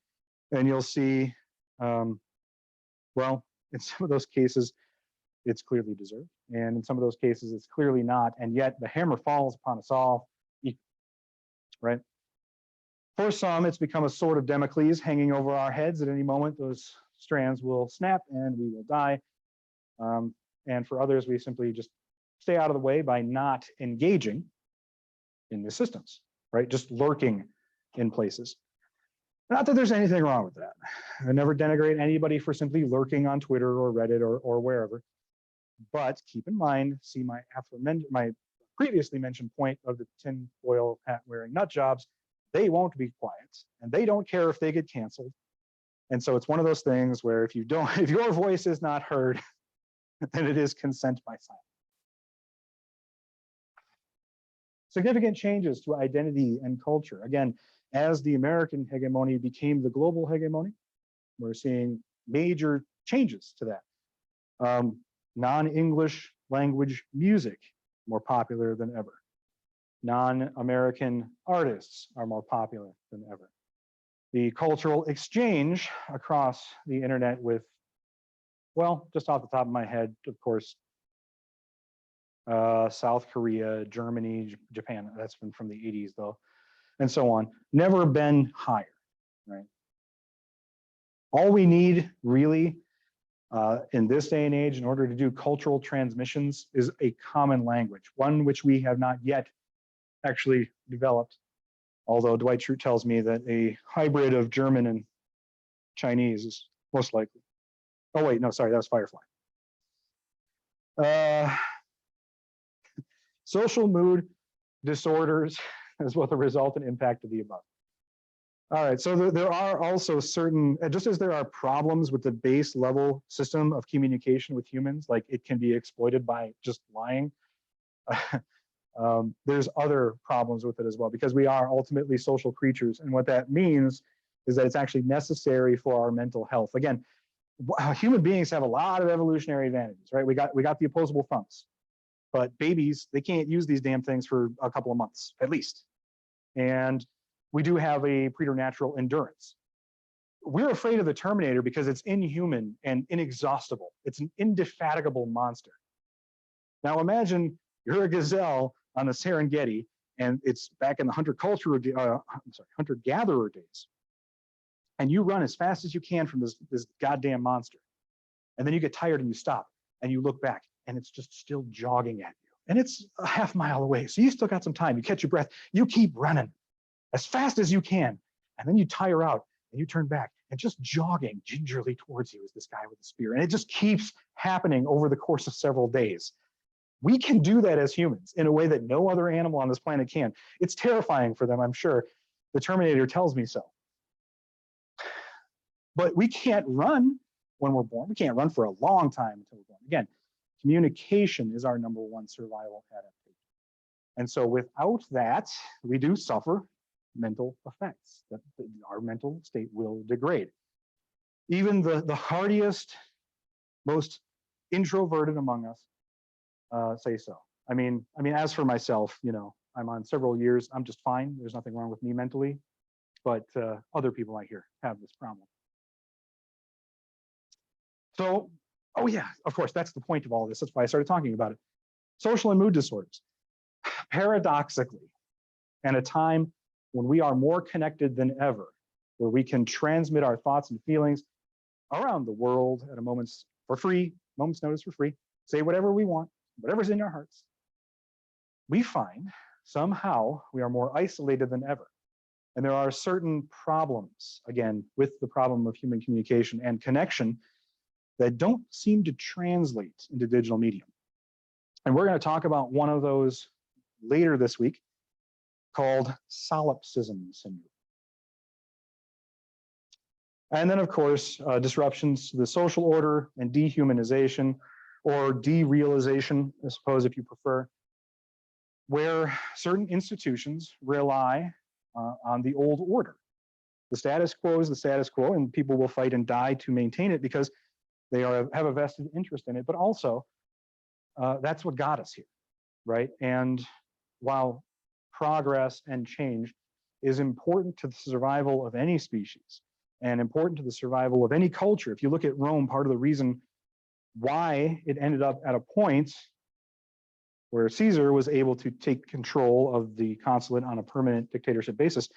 and you'll see, well, in some of those cases, it's clearly deserved. And in some of those cases, it's clearly not. And yet the hammer falls upon us all, right? For some, it's become a sword of Damocles hanging over our heads. At any moment, those strands will snap and we will die. And for others, we simply just stay out of the way by not engaging in the systems, right? Just lurking in places. Not that there's anything wrong with that. I never denigrate anybody for simply lurking on Twitter or Reddit or wherever. But keep in mind, see my previously mentioned point of the tinfoil hat wearing nut jobs, they won't be quiet and they don't care if they get canceled. And so it's one of those things where if your voice is not heard, then it is consent by silence. Significant changes to identity and culture. Again, as the American hegemony became the global hegemony, we're seeing major changes to that. Non-English language music, more popular than ever. Non-American artists are more popular than ever. The cultural exchange across the internet with, well, just off the top of my head, of course, South Korea, Germany, Japan, that's been from the 80s though, and so on, never been higher, right? All we need really in this day and age in order to do cultural transmissions is a common language, one which we have not yet actually developed, although Dwight Schrute tells me that a hybrid of German and Chinese is most likely. Oh wait, no, sorry, that was Firefly. Social mood disorders is what the resultant impact of the above. All right, so there are also certain, just as there are problems with the base level system of communication with humans, like it can be exploited by just lying, there's other problems with it as well, because we are ultimately social creatures. And what that means is that it's actually necessary for our mental health. Again, human beings have a lot of evolutionary advantages, right? We got the opposable thumbs, but babies, they can't use these damn things for a couple of months, at least. And we do have a preternatural endurance. We're afraid of the Terminator because it's inhuman and inexhaustible. It's an indefatigable monster. Now imagine you're a gazelle on the Serengeti, and it's back in the hunter-gatherer days, and you run as fast as you can from this goddamn monster, and then you get tired and you stop, and you look back, and it's just still jogging at you, and it's a half mile away, so you still got some time. You catch your breath, you keep running as fast as you can, and then you tire out and you turn back, and just jogging gingerly towards you is this guy with a spear. And it just keeps happening over the course of several days. We can do that as humans in a way that no other animal on this planet can. It's terrifying for them, I'm sure. The Terminator tells me so. But we can't run when we're born. We can't run for a long time until we're born. Again, communication is our #1 survival adaptation. And so without that, we do suffer mental effects, that our mental state will degrade. Even the hardiest, most introverted among us say so. I mean, as for myself, I'm on several years. I'm just fine. There's nothing wrong with me mentally, but other people I hear have this problem. So, oh yeah, of course, that's the point of all this. That's why I started talking about it. Social and mood disorders. Paradoxically, and a time when we are more connected than ever, where we can transmit our thoughts and feelings around the world at a moment's notice for free, say whatever we want, whatever's in our hearts, we find somehow we are more isolated than ever. And there are certain problems, again, with the problem of human communication and connection that don't seem to translate into digital medium. And we're going to talk about one of those later this week, called solipsism syndrome. And then, of course, disruptions to the social order and dehumanization, or derealization, I suppose, if you prefer, where certain institutions rely on the old order. The status quo is the status quo, and people will fight and die to maintain it because they have a vested interest in it. But also, that's what got us here, right? And while progress and change is important to the survival of any species and important to the survival of any culture. If you look at Rome, part of the reason why it ended up at a point where Caesar was able to take control of the consulate on a permanent dictatorship basis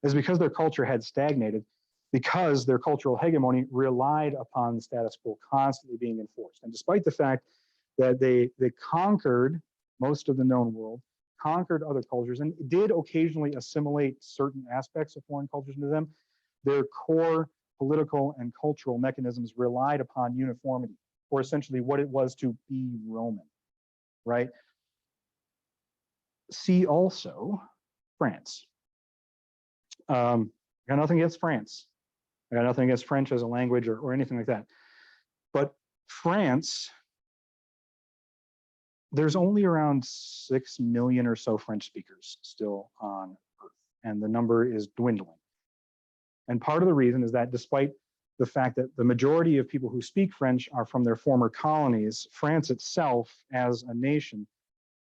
is because their culture had stagnated, because their cultural hegemony relied upon the status quo constantly being enforced. And despite the fact that they conquered most of the known world, conquered other cultures, and did occasionally assimilate certain aspects of foreign cultures into them, their core political and cultural mechanisms relied upon uniformity, or essentially what it was to be Roman, right? See also France. I got nothing against France. I got nothing against French as a language or anything like that. But France, there's only around 6 million or so French speakers still on Earth, and the number is dwindling. And part of the reason is that despite the fact that the majority of people who speak French are from their former colonies, France itself as a nation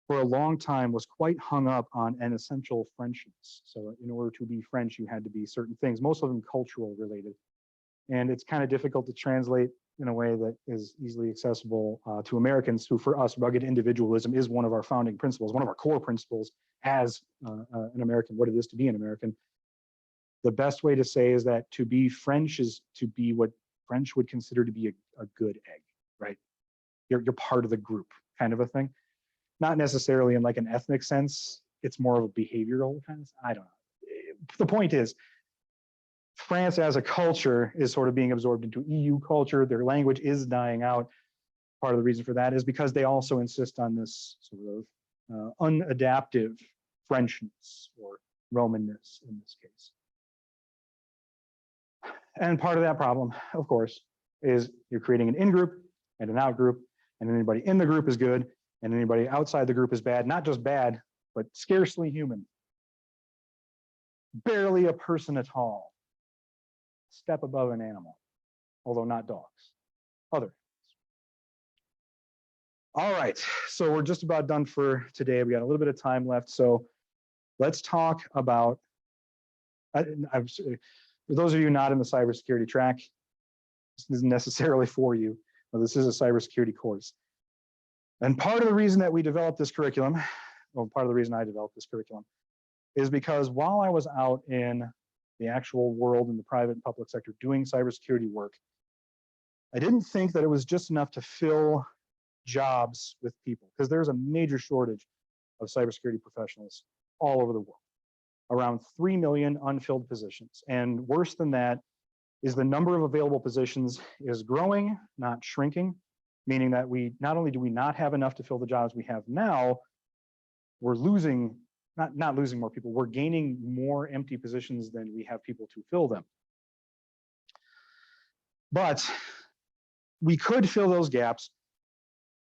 for a long time was quite hung up on an essential Frenchness. So in order to be French, you had to be certain things, most of them cultural related. And it's kind of difficult to translate in a way that is easily accessible to Americans, who for us, rugged individualism is one of our founding principles, one of our core principles as an American, what it is to be an American. The best way to say is that to be French is to be what French would consider to be a good egg, right? You're part of the group kind of a thing. Not necessarily in like an ethnic sense. It's more of a behavioral kind of, I don't know. The point is, France as a culture is sort of being absorbed into EU culture. Their language is dying out. Part of the reason for that is because they also insist on this sort of unadaptive Frenchness or Romanness in this case. And part of that problem, of course, is you're creating an in-group and an out-group, and anybody in the group is good, and anybody outside the group is bad. Not just bad, but scarcely human. Barely a person at all. Step above an animal, although not dogs, other animals. All right, so we're just about done for today. We got a little bit of time left, so let's talk about, for those of you not in the cybersecurity track, this isn't necessarily for you, but this is a cybersecurity course. And part of the reason that we developed this curriculum, well, part of the reason I developed this curriculum, is because while I was out in the actual world in the private and public sector doing cybersecurity work, I didn't think that it was just enough to fill jobs with people, because there's a major shortage of cybersecurity professionals all over the world. Around 3 million unfilled positions. And worse than that is the number of available positions is growing, not shrinking, meaning that we not only do we not have enough to fill the jobs we have now, we're losing, not losing more people, we're gaining more empty positions than we have people to fill them. But we could fill those gaps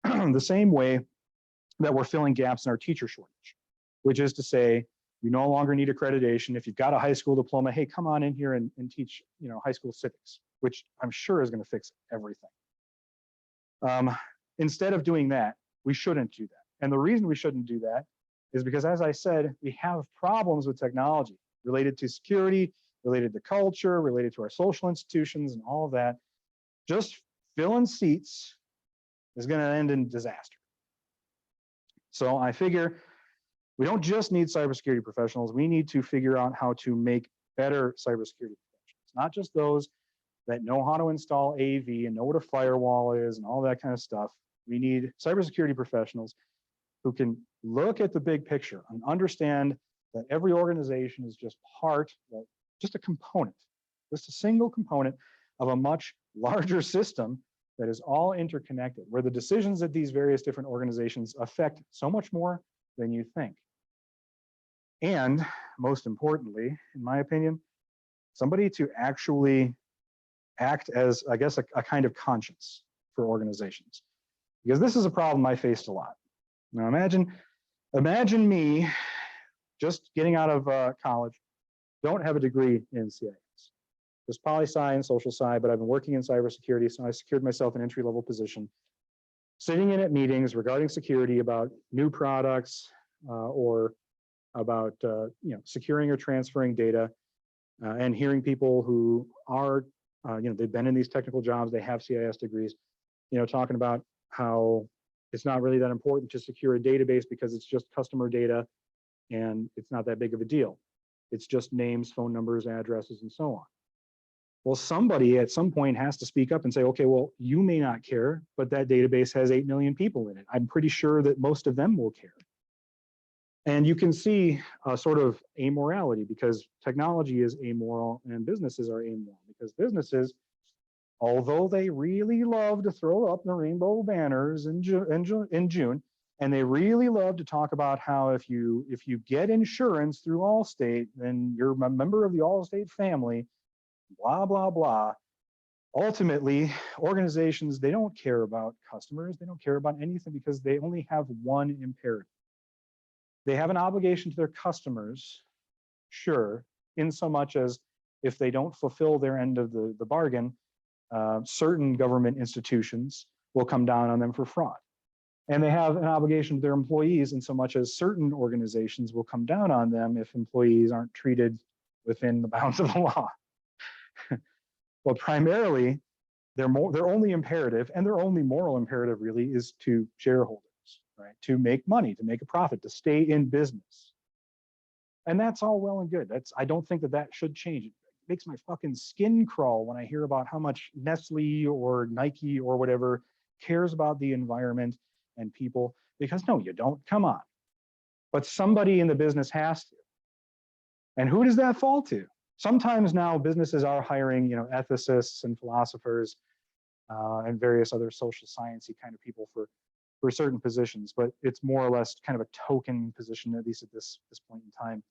the same way that we're filling gaps in our teacher shortage, which is to say, you no longer need accreditation. If you've got a high school diploma, hey, come on in here and teach, high school civics, which I'm sure is going to fix everything. Instead of doing that, we shouldn't do that. And the reason we shouldn't do that is because, as I said, we have problems with technology related to security, related to culture, related to our social institutions and all of that. Just filling seats is going to end in disaster. So I figure we don't just need cybersecurity professionals. We need to figure out how to make better cybersecurity professionals, not just those that know how to install AV and know what a firewall is and all that kind of stuff. We need cybersecurity professionals who can look at the big picture and understand that every organization is just just a component, just a single component of a much larger system that is all interconnected, where the decisions at these various different organizations affect so much more than you think. And most importantly, in my opinion, somebody to actually act as, I guess, a kind of conscience for organizations. Because this is a problem I faced a lot. Now imagine me just getting out of college, don't have a degree in CIS. Just poli-sci and social sci, but I've been working in cybersecurity, so I secured myself an entry-level position, sitting in at meetings regarding security about new products or about securing or transferring data, and hearing people who are they've been in these technical jobs, they have CIS degrees, talking about how it's not really that important to secure a database because it's just customer data and it's not that big of a deal. It's just names, phone numbers, addresses, and so on. Well, somebody at some point has to speak up and say, okay, well, you may not care, but that database has 8 million people in it. I'm pretty sure that most of them will care. And you can see a sort of amorality, because technology is amoral and businesses are amoral, because businesses, although they really love to throw up the rainbow banners in June, and they really love to talk about how if you get insurance through Allstate, then you're a member of the Allstate family, blah, blah, blah. Ultimately, organizations, they don't care about customers. They don't care about anything because they only have one imperative. They have an obligation to their customers, sure, in so much as if they don't fulfill their end of the bargain, certain government institutions will come down on them for fraud. And they have an obligation to their employees in so much as certain organizations will come down on them if employees aren't treated within the bounds of the law. Well, primarily, their only imperative, and their only moral imperative really, is to shareholders, right? To make money, to make a profit, to stay in business. And that's all well and good. I don't think that should change. It makes my fucking skin crawl when I hear about how much Nestle or Nike or whatever cares about the environment and people, because no, you don't. Come on. But somebody in the business has to. And who does that fall to? Sometimes now businesses are hiring, ethicists and philosophers and various other social sciencey kind of people for certain positions, but it's more or less kind of a token position, at least at this point in time.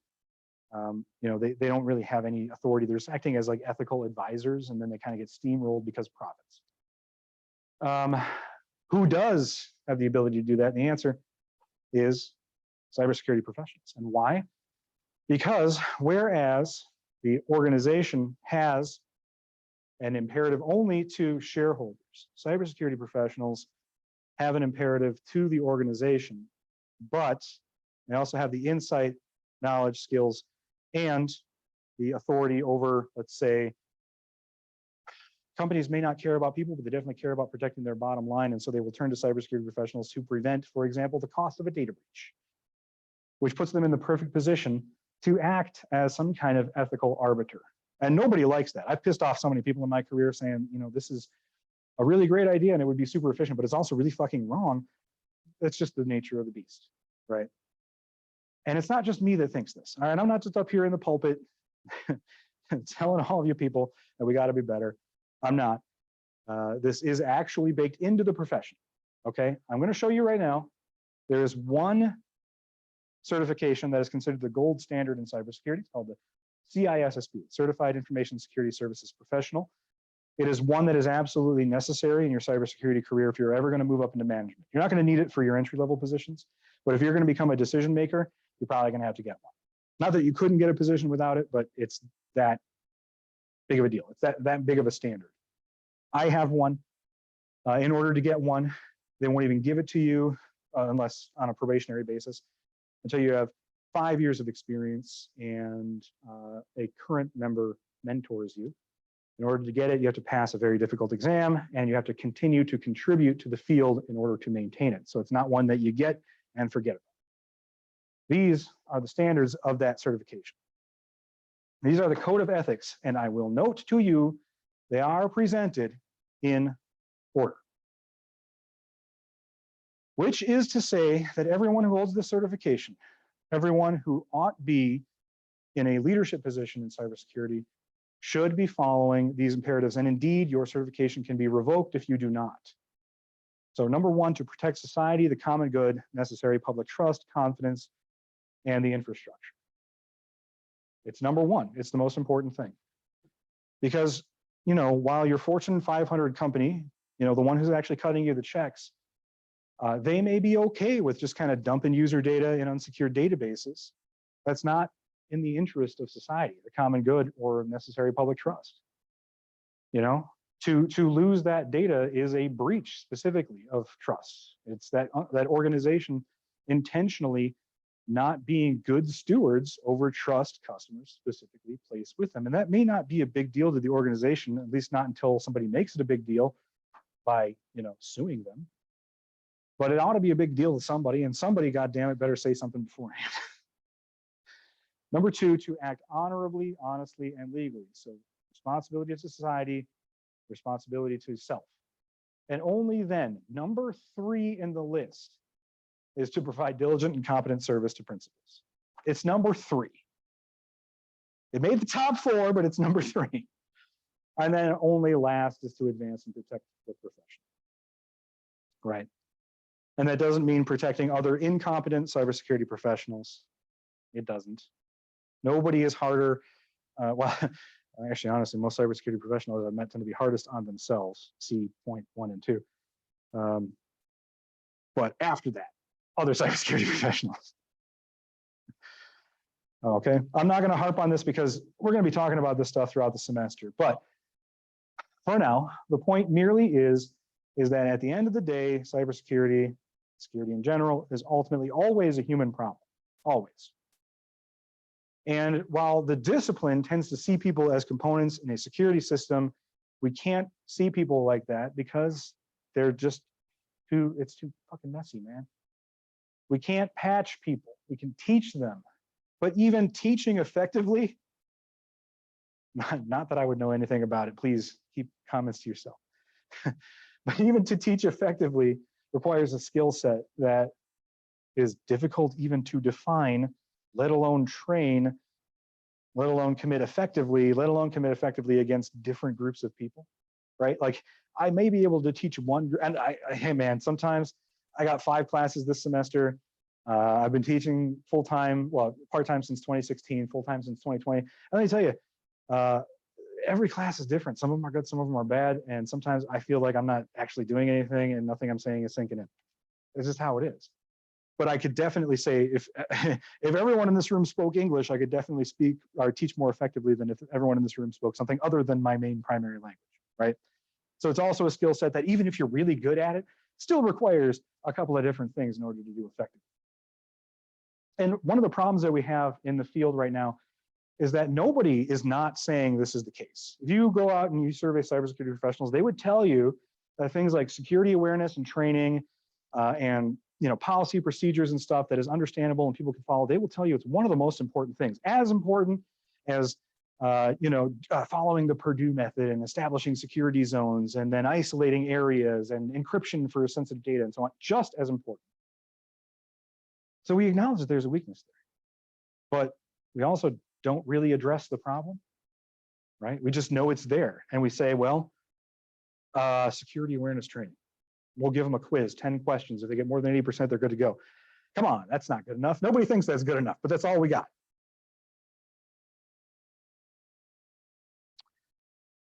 They don't really have any authority. They're just acting as like ethical advisors, and then they kind of get steamrolled because of profits. Who does have the ability to do that? And the answer is cybersecurity professionals. And why? Because whereas the organization has an imperative only to shareholders, cybersecurity professionals have an imperative to the organization, but they also have the insight, knowledge, skills, and the authority over, let's say, companies may not care about people, but they definitely care about protecting their bottom line. And so they will turn to cybersecurity professionals to prevent, for example, the cost of a data breach, which puts them in the perfect position to act as some kind of ethical arbiter. And nobody likes that. I've pissed off so many people in my career saying, this is a really great idea and it would be super efficient, but it's also really fucking wrong. That's just the nature of the beast, right? And it's not just me that thinks this. All right, I'm not just up here in the pulpit telling all of you people that we got to be better. I'm not. This is actually baked into the profession, okay? I'm going to show you right now. There is one certification that is considered the gold standard in cybersecurity. It's called the CISSP, Certified Information Security Services Professional. It is one that is absolutely necessary in your cybersecurity career if you're ever going to move up into management. You're not going to need it for your entry-level positions, but if you're going to become a decision maker, you're probably going to have to get one. Not that you couldn't get a position without it, but it's that big of a deal. It's that big of a standard. I have one. In order to get one, they won't even give it to you unless on a probationary basis until you have 5 years of experience and a current member mentors you. In order to get it, you have to pass a very difficult exam and you have to continue to contribute to the field in order to maintain it. So it's not one that you get and forget about. These are the standards of that certification. These are the code of ethics, and I will note to you, they are presented in order. Which is to say that everyone who holds this certification, everyone who ought be in a leadership position in cybersecurity, should be following these imperatives. And indeed, your certification can be revoked if you do not. So number one, to protect society, the common good, necessary public trust, confidence, and the infrastructure. It's number one. It's the most important thing. Because, you know, while your Fortune 500 company, you know, the one who's actually cutting you the checks, they may be okay with just kind of dumping user data in unsecured databases. That's not in the interest of society, the common good, or necessary public trust. You know, to lose that data is a breach specifically of trust. It's that organization intentionally not being good stewards over trust customers specifically place with them. And that may not be a big deal to the organization, at least not until somebody makes it a big deal by, you know, suing them. But it ought to be a big deal to somebody, and somebody, goddammit, better say something beforehand. Number two, to act honorably, honestly, and legally. So responsibility to society, responsibility to self. And only then, number three in the list is to provide diligent and competent service to principals. It's number three. It made the top four, but it's number three. And then only last is to advance and protect the profession. Right. And that doesn't mean protecting other incompetent cybersecurity professionals. It doesn't. Nobody is harder. Well, actually, honestly, most cybersecurity professionals I've met tend to be hardest on themselves. See point 1 and 2. But after that, other cybersecurity professionals. Okay, I'm not going to harp on this because we're going to be talking about this stuff throughout the semester. But for now, the point merely is that at the end of the day, cybersecurity, security in general, is ultimately always a human problem, always. And while the discipline tends to see people as components in a security system, we can't see people like that because they're just it's too fucking messy, man. We can't patch people. We can teach them. But even teaching effectively, not that I would know anything about it, please keep comments to yourself. But even to teach effectively requires a skill set that is difficult even to define, let alone train, let alone commit effectively against different groups of people, right? Like I may be able to teach one, and hey man, sometimes I got 5 classes this semester. I've been teaching full-time, well, part-time since 2016, full-time since 2020. And let me tell you, every class is different. Some of them are good, some of them are bad. And sometimes I feel like I'm not actually doing anything and nothing I'm saying is sinking in. It's just how it is. But I could definitely say if everyone in this room spoke English, I could definitely speak or teach more effectively than if everyone in this room spoke something other than my main primary language, right? So it's also a skill set that even if you're really good at it, still requires a couple of different things in order to do effectively. And one of the problems that we have in the field right now is that nobody is not saying this is the case. If you go out and you survey cybersecurity professionals, they would tell you that things like security awareness and training and policy procedures and stuff that is understandable and people can follow, they will tell you it's one of the most important things, as important as following the Purdue method and establishing security zones and then isolating areas and encryption for sensitive data and so on, just as important. So we acknowledge that there's a weakness there, but we also don't really address the problem, right? We just know it's there and we say, well, security awareness training. We'll give them a quiz, 10 questions. If they get more than 80%, they're good to go. Come on, that's not good enough. Nobody thinks that's good enough, but that's all we got.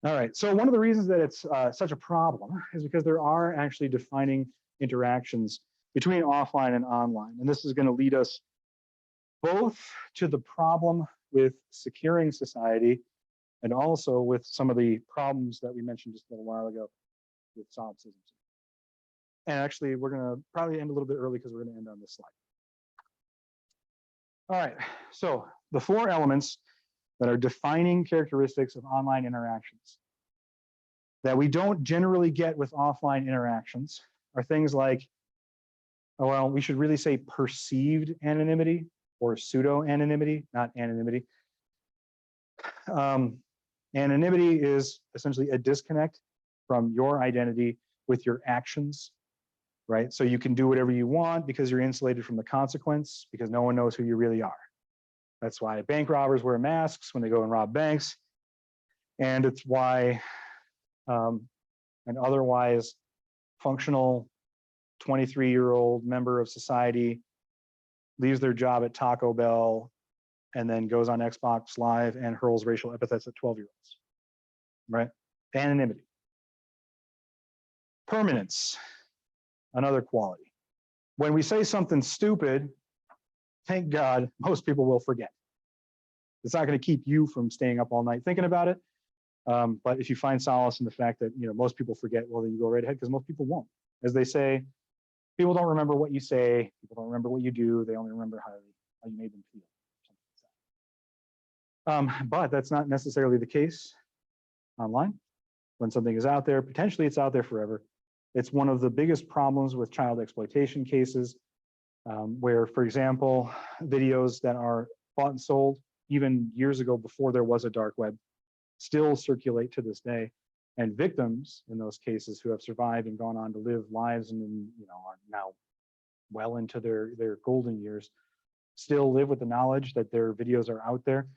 All right, so one of the reasons that it's such a problem is because there are actually defining interactions between offline and online. And this is going to lead us both to the problem with securing society and also with some of the problems that we mentioned just a little while ago with solipsism. And actually, we're going to probably end a little bit early because we're going to end on this slide. All right, so the 4 elements that are defining characteristics of online interactions that we don't generally get with offline interactions are things like, oh, well, we should really say perceived anonymity or pseudo-anonymity, not anonymity. Anonymity is essentially a disconnect from your identity with your actions, right? So you can do whatever you want because you're insulated from the consequence because no one knows who you really are. That's why bank robbers wear masks when they go and rob banks. And it's why an otherwise functional 23-year-old member of society leaves their job at Taco Bell and then goes on Xbox Live and hurls racial epithets at 12-year-olds, right? Anonymity. Permanence, another quality. When we say something stupid, thank God, most people will forget. It's not going to keep you from staying up all night thinking about it. But if you find solace in the fact that most people forget, well, then you go right ahead because most people won't. As they say, people don't remember what you say, people don't remember what you do, they only remember how you made them feel. But that's not necessarily the case online. When something is out there, potentially it's out there forever. It's one of the biggest problems with child exploitation cases, where, for example, videos that are bought and sold even years ago before there was a dark web still circulate to this day. And victims in those cases who have survived and gone on to live lives and are now well into their golden years still live with the knowledge that their videos are out there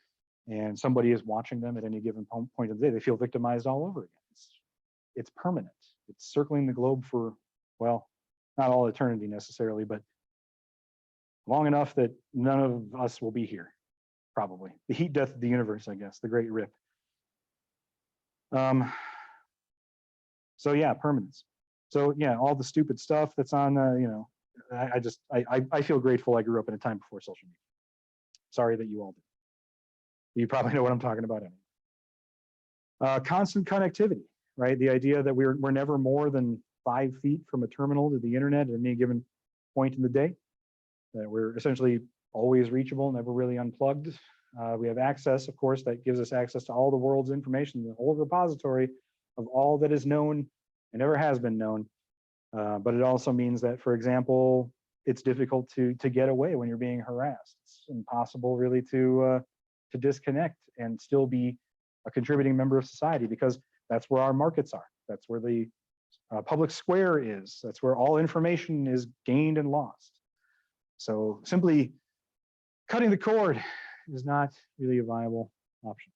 and somebody is watching them at any given point of the day. They feel victimized all over again. It's permanent. It's circling the globe for, well, not all eternity necessarily, but long enough that none of us will be here, probably. The heat death of the universe, I guess, the great rip. So yeah, permanence. So yeah, all the stupid stuff that's on, I feel grateful I grew up in a time before social media. Sorry that you all did. You probably know what I'm talking about anyway. Constant connectivity, right? The idea that we're never more than 5 feet from a terminal to the internet at any given point in the day. That we're essentially always reachable, never really unplugged. We have access, of course, that gives us access to all the world's information, the whole repository of all that is known and ever has been known. But it also means that, for example, it's difficult to get away when you're being harassed. It's impossible really to disconnect and still be a contributing member of society because that's where our markets are. That's where the public square is. That's where all information is gained and lost. So simply cutting the cord is not really a viable option.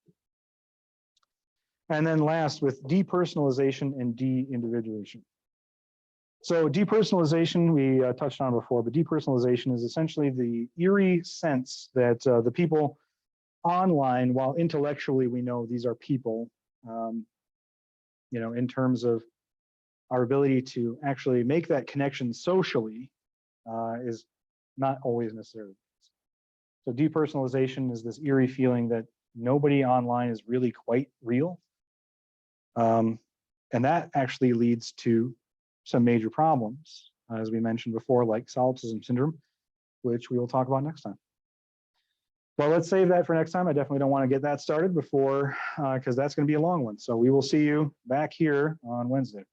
And then last, with depersonalization and de-individuation. So depersonalization, we touched on before, but depersonalization is essentially the eerie sense that the people online, while intellectually we know these are people, in terms of our ability to actually make that connection socially, is not always necessarily. So depersonalization is this eerie feeling that nobody online is really quite real. And that actually leads to some major problems, as we mentioned before, like solipsism syndrome, which we will talk about next time. Well, let's save that for next time. I definitely don't want to get that started before, because that's going to be a long one. So we will see you back here on Wednesday.